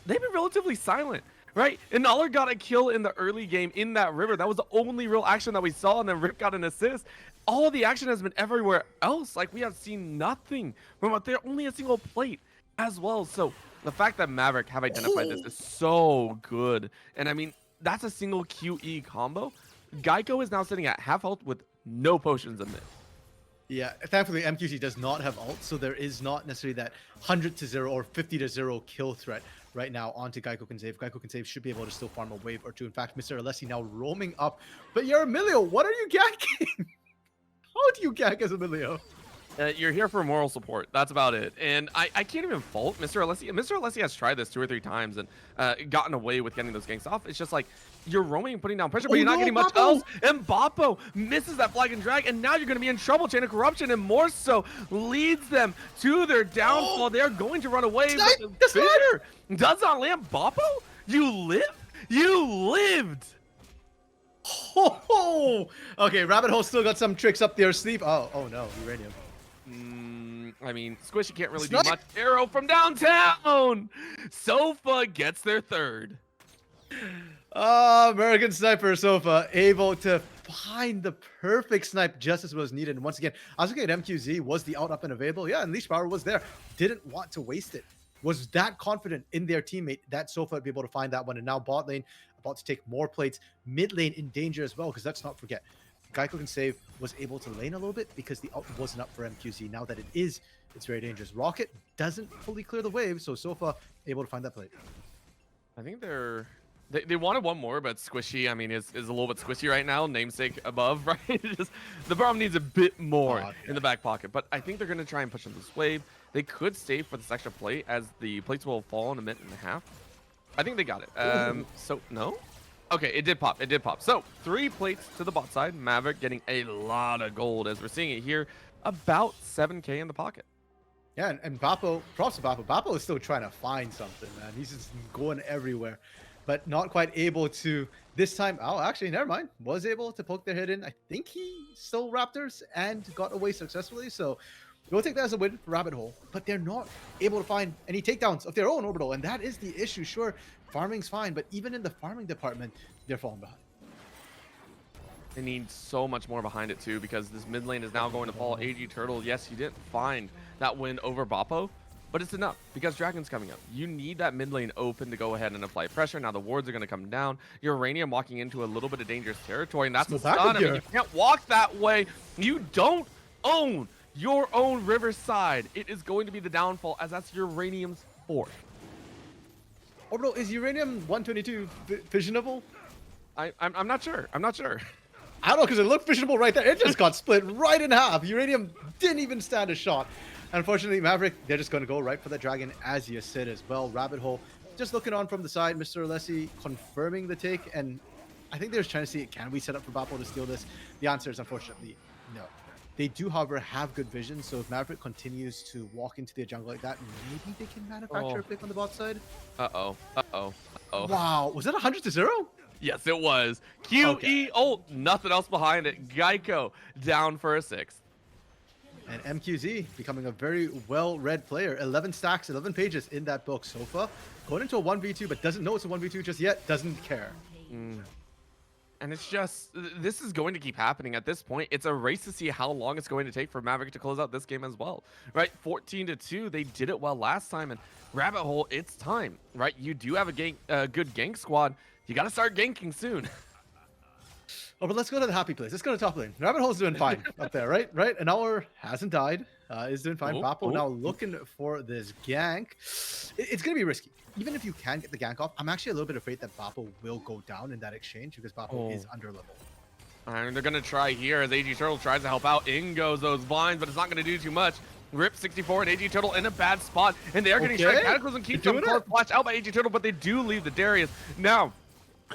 Speaker 1: They've been relatively silent, right? And Aller got a kill in the early game in that river. That was the only real action that we saw, and then Rip got an assist. All of the action has been everywhere else. Like, we have seen nothing from out there, only a single plate as well. So the fact that Maverick have identified this is so good. And I mean, that's a single QE combo. Geico is now sitting at half health with no potions in mid.
Speaker 2: Yeah, thankfully MQC does not have ult, so there is not necessarily that 100-0 or 50-0 kill threat right now onto Geico can save. Geico can save should be able to still farm a wave or two. In fact, Mr. Alessi now roaming up. But you're Emilio, what are you ganking? How do you gank as Emilio?
Speaker 1: You're here for moral support. That's about it. And I can't even fault Mr. Alessi. Mr. Alessi has tried this 2 or 3 times and gotten away with getting those ganks off. It's just like you're roaming and putting down pressure, but you're not getting much else. And Boppo misses that flag and drag, and now you're going to be in trouble. Chain of Corruption and more so leads them to their downfall. They're going to run away. But the Fisher does not land. Boppo, you live? You lived.
Speaker 2: Oh, okay, Rabbit Hole still got some tricks up their sleeve. Oh no, Uranium.
Speaker 1: I mean, Squishy can't really do much. Arrow from downtown. Sofa gets their third.
Speaker 2: American Sniper Sofa able to find the perfect snipe just as was needed. And once again, I was looking at MQZ. Was the out up and available? Yeah, and Leash Power was there. Didn't want to waste it. Was that confident in their teammate that Sofa would be able to find that one. And now bot lane about to take more plates. Mid lane in danger as well, because let's not forget, Geico can save was able to lane a little bit because the ult wasn't up for MQZ. Now that it is, it's very dangerous. Rocket doesn't fully clear the wave, so Sofa able to find that plate.
Speaker 1: I think they wanted one more, but Squishy, I mean, is a little bit squishy right now. Namesake above, right? Just, the problem needs a bit more in the back pocket. But I think they're going to try and push on this wave. They could stay for this extra plate as the plates will fall in a minute and a half. I think they got it. So, no? Okay, it did pop. It did pop. So 3 plates to the bot side. Maverick getting a lot of gold as we're seeing it here. About 7K in the pocket.
Speaker 2: Yeah, and Boppo, props to Boppo. Boppo is still trying to find something, man. He's just going everywhere, but not quite able to this time. Oh, actually, never mind. Was able to poke their head in. I think he stole Raptors and got away successfully. So we'll take that as a win for Rabbit Hole, but they're not able to find any takedowns of their own Orbital, and that is the issue. Sure, farming's fine, but even in the farming department, they're falling behind.
Speaker 1: They need so much more behind it too, because this mid lane is now going to fall. AG Turtle, yes, he didn't find that win over Boppo, but it's enough because Dragon's coming up. You need that mid lane open to go ahead and apply pressure. Now the wards are going to come down. Uranium walking into a little bit of dangerous territory, and that's a stun. I mean, you can't walk that way. You don't own your own Riverside. It is going to be the downfall, as that's Uranium's 4th.
Speaker 2: Orbital, is Uranium 122 fissionable?
Speaker 1: I'm not sure. I'm not sure.
Speaker 2: I don't know, because it looked fissionable right there. It just got split right in half. Uranium didn't even stand a shot. Unfortunately, Maverick, they're just going to go right for the Dragon, as you said as well. Rabbit Hole just looking on from the side. Mr. Alessi confirming the take, and I think they're just trying to see, can we set up for Boppo to steal this? The answer is unfortunately no. They do, however, have good vision, so if Maverick continues to walk into their jungle like that, maybe they can manufacture a pick on the bot side.
Speaker 1: Uh-oh. Uh-oh. Uh-oh.
Speaker 2: Wow, was that 100-0?
Speaker 1: Yes, it was. QE ult, nothing else behind it. Geico down for a 6th.
Speaker 2: And MQZ becoming a very well-read player. 11 stacks, 11 pages in that book. Sofa going into a 1v2, but doesn't know it's a 1v2 just yet. Doesn't care.
Speaker 1: And it's just, this is going to keep happening at this point. It's a race to see how long it's going to take for Maverick to close out this game as well, right? 14-2, they did it well last time, and Rabbit Hole, it's time, right? You do have a good gank squad. You got to start ganking soon.
Speaker 2: Oh, but let's go to the happy place. Let's go to top lane. Rabbit Hole's doing fine up there, right? Right? An hour hasn't died. Is doing fine. Boppo now looking for this gank. It's going to be risky. Even if you can get the gank off, I'm actually a little bit afraid that Boppo will go down in that exchange because Boppo is under level.
Speaker 1: And they're going to try here as AG Turtle tries to help out. In goes those vines, but it's not going to do too much. Rip 64 and AG Turtle in a bad spot, and they are getting strike. Cataclysm keeps them flash out by AG Turtle, but they do leave the Darius. Now,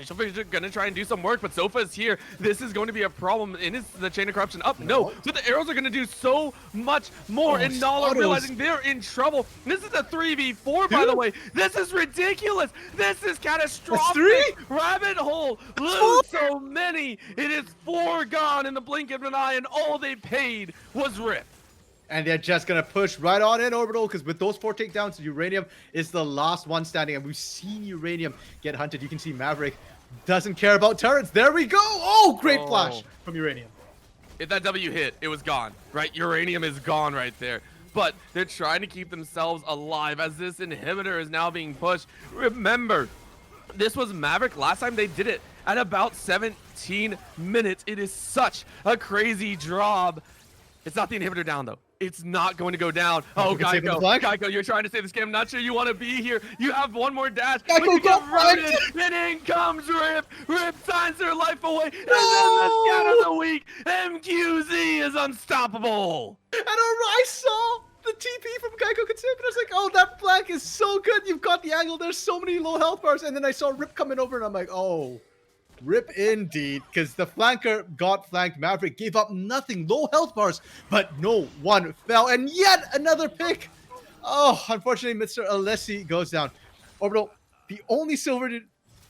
Speaker 1: Sofa's gonna try and do some work, but Sofa is here. This is going to be a problem. And is the chain of corruption up? No,
Speaker 2: No.
Speaker 1: but the arrows are gonna do so much more.
Speaker 2: Oh,
Speaker 1: And Nala
Speaker 2: autos.
Speaker 1: realizing they're in trouble. This is a 3v4, by the
Speaker 2: Dude.
Speaker 1: way. This is ridiculous. This is catastrophic.
Speaker 2: three?
Speaker 1: Rabbit Hole lose so many. It is 4 gone in the blink of an eye, and all they paid was Rip.
Speaker 2: And they're just gonna push right on in Orbital, because with those 4 takedowns, Uranium is the last one standing, and we've seen Uranium get hunted. You can see Maverick doesn't care about turrets. There we go. Oh, great flash from Uranium.
Speaker 1: If that W hit, it was gone, right? Uranium is gone right there. But they're trying to keep themselves alive as this inhibitor is now being pushed. Remember, this was Maverick last time they did it at about 17 minutes. It is such a crazy drop. It's not the inhibitor down, though. It's not going to go down. Oh,
Speaker 2: Geico saving the flag?
Speaker 1: Geico, you're trying to save this game. I'm not sure you want to be here. You have one more dash.
Speaker 2: Geico
Speaker 1: but you
Speaker 2: got
Speaker 1: get
Speaker 2: flagged.
Speaker 1: rooted, and in comes Rip. Rip signs their life away. And then the
Speaker 2: No!
Speaker 1: scout of the week, MQZ is unstoppable.
Speaker 2: And I saw the TP from Geico Concept, and I was like, oh, that flank is so good. You've got the angle. There's so many low health bars. And then I saw Rip coming over, and I'm like, oh, Rip indeed, because the flanker got flanked. Maverick gave up nothing, low health bars, but no one fell. And yet another pick. Oh, unfortunately, Mr. Alessi goes down. Orbital, the only silver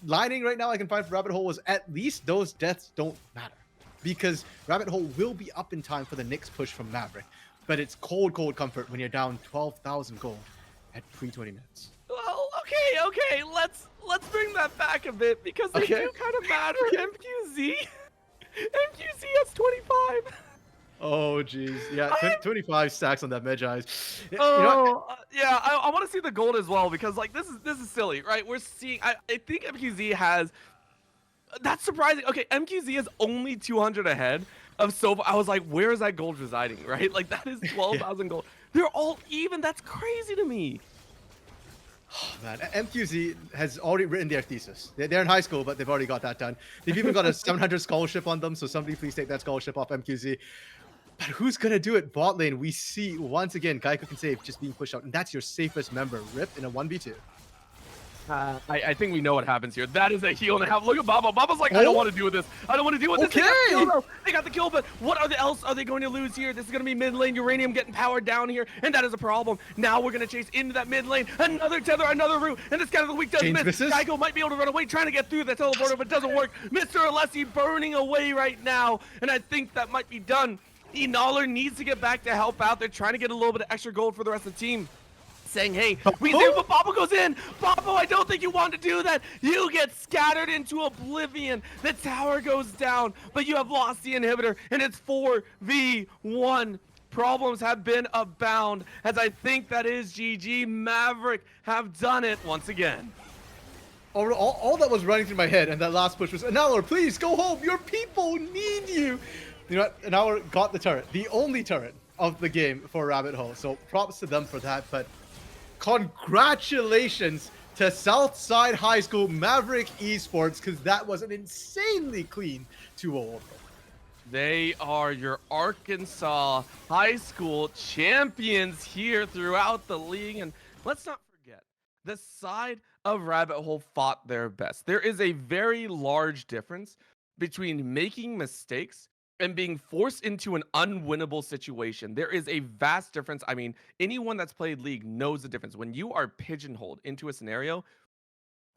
Speaker 2: lining right now I can find for Rabbit Hole was at least those deaths don't matter, because Rabbit Hole will be up in time for the next push from Maverick. But it's cold, cold comfort when you're down 12,000 gold at pre-20 minutes.
Speaker 1: Well, okay, let's bring that back a bit because they
Speaker 2: Okay.
Speaker 1: do kind of matter. MQZ has 25.
Speaker 2: Oh, jeez. Yeah, 25 stacks on that Medjai's. You know what?
Speaker 1: Yeah, I want to see the gold as well because like this is silly, right? We're seeing. I think MQZ has. That's surprising. Okay, MQZ is only 200 ahead of Sofa. I was like, where is that gold residing, right? Like that is 12,000 gold. They're all even. That's crazy to me.
Speaker 2: Oh, man, MQZ has already written their thesis. They're in high school, but they've already got that done. They've even got a 700 scholarship on them, so somebody please take that scholarship off MQZ. But who's going to do it? Bot lane, we see once again Geico can save just being pushed out, and that's your safest member, Rip, in a 1v2.
Speaker 1: I think we know what happens here. That is a heal and a half. Look at Baba. Baba's like, I don't want to deal with this. I don't want to deal with this. They got the kill, though. They got the kill, but what else are they going to lose here? This is going to be mid lane. Uranium getting powered down here, and that is a problem. Now we're going to chase into that mid lane. Another tether, another route, and this guy of the week does miss. Geico might be able to run away, trying to get through the teleporter, but it doesn't work. Mr. Alessi burning away right now, and I think that might be done. Enaller needs to get back to help out. They're trying to get a little bit of extra gold for the rest of the team. Saying, hey, we do, but Papa goes in. Papa, I don't think you want to do that. You get scattered into oblivion. The tower goes down, but you have lost the inhibitor, and it's 4v1. Problems have been abound, as I think that is GG. Maverick have done it once again.
Speaker 2: All that was running through my head, and that last push was, Anauer, please go home. Your people need you. You know what? Anauer got the turret, the only turret of the game for Rabbit Hole. So props to them for that. But congratulations to Southside High School Maverick Esports, because that was an insanely clean 2-0.
Speaker 1: They are your Arkansas high school champions here throughout the league. And let's not forget, the side of Rabbit Hole fought their best. There is a very large difference between making mistakes and being forced into an unwinnable situation. There is a vast difference. I mean, anyone that's played League knows the difference. When you are pigeonholed into a scenario,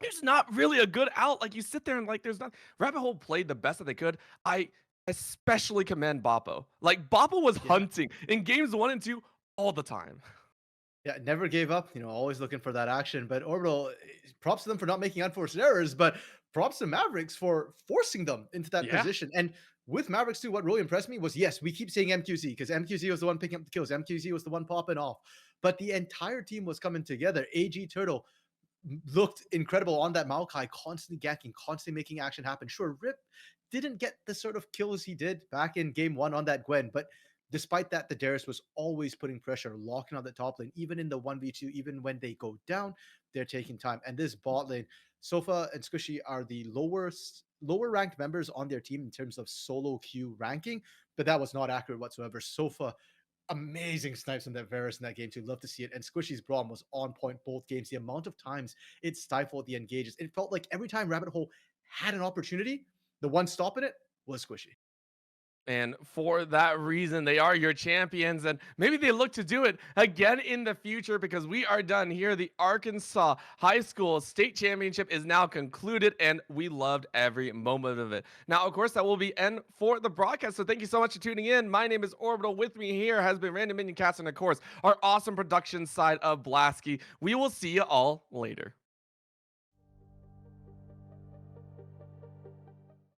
Speaker 1: there's not really a good out. Like you sit there and like there's not. Rabbit Hole played the best that they could. I especially commend Boppo. Like Boppo was hunting in games 1 and 2 all the time.
Speaker 2: Yeah, never gave up, always looking for that action. But Orbital, props to them for not making unforced errors, but props to Mavericks for forcing them into that position. And with Mavericks too, what really impressed me was, yes, we keep saying MQZ because MQZ was the one picking up the kills. MQZ was the one popping off. But the entire team was coming together. AG Turtle looked incredible on that Maokai, constantly ganking, constantly making action happen. Sure, Rip didn't get the sort of kills he did back in game 1 on that Gwen, but despite that, the Darius was always putting pressure, locking on the top lane, even in the 1v2, even when they go down, they're taking time. And this bot lane, Sofa and Squishy are the lower ranked members on their team in terms of solo queue ranking, but that was not accurate whatsoever. Sofa, amazing snipes on that Varus in that game too. Love to see it. And Squishy's Braum was on point both games. The amount of times it stifled the engages. It felt like every time Rabbit Hole had an opportunity, the one stop in it was squishy.
Speaker 1: And for that reason, they are your champions. And maybe they look to do it again in the future because we are done here. The Arkansas High School State Championship is now concluded, and we loved every moment of it. Now, of course, that will be end for the broadcast. So thank you so much for tuning in. My name is Orbital. With me here has been Random Minion Cast, and of course, our awesome production side of Blasky. We will see you all later.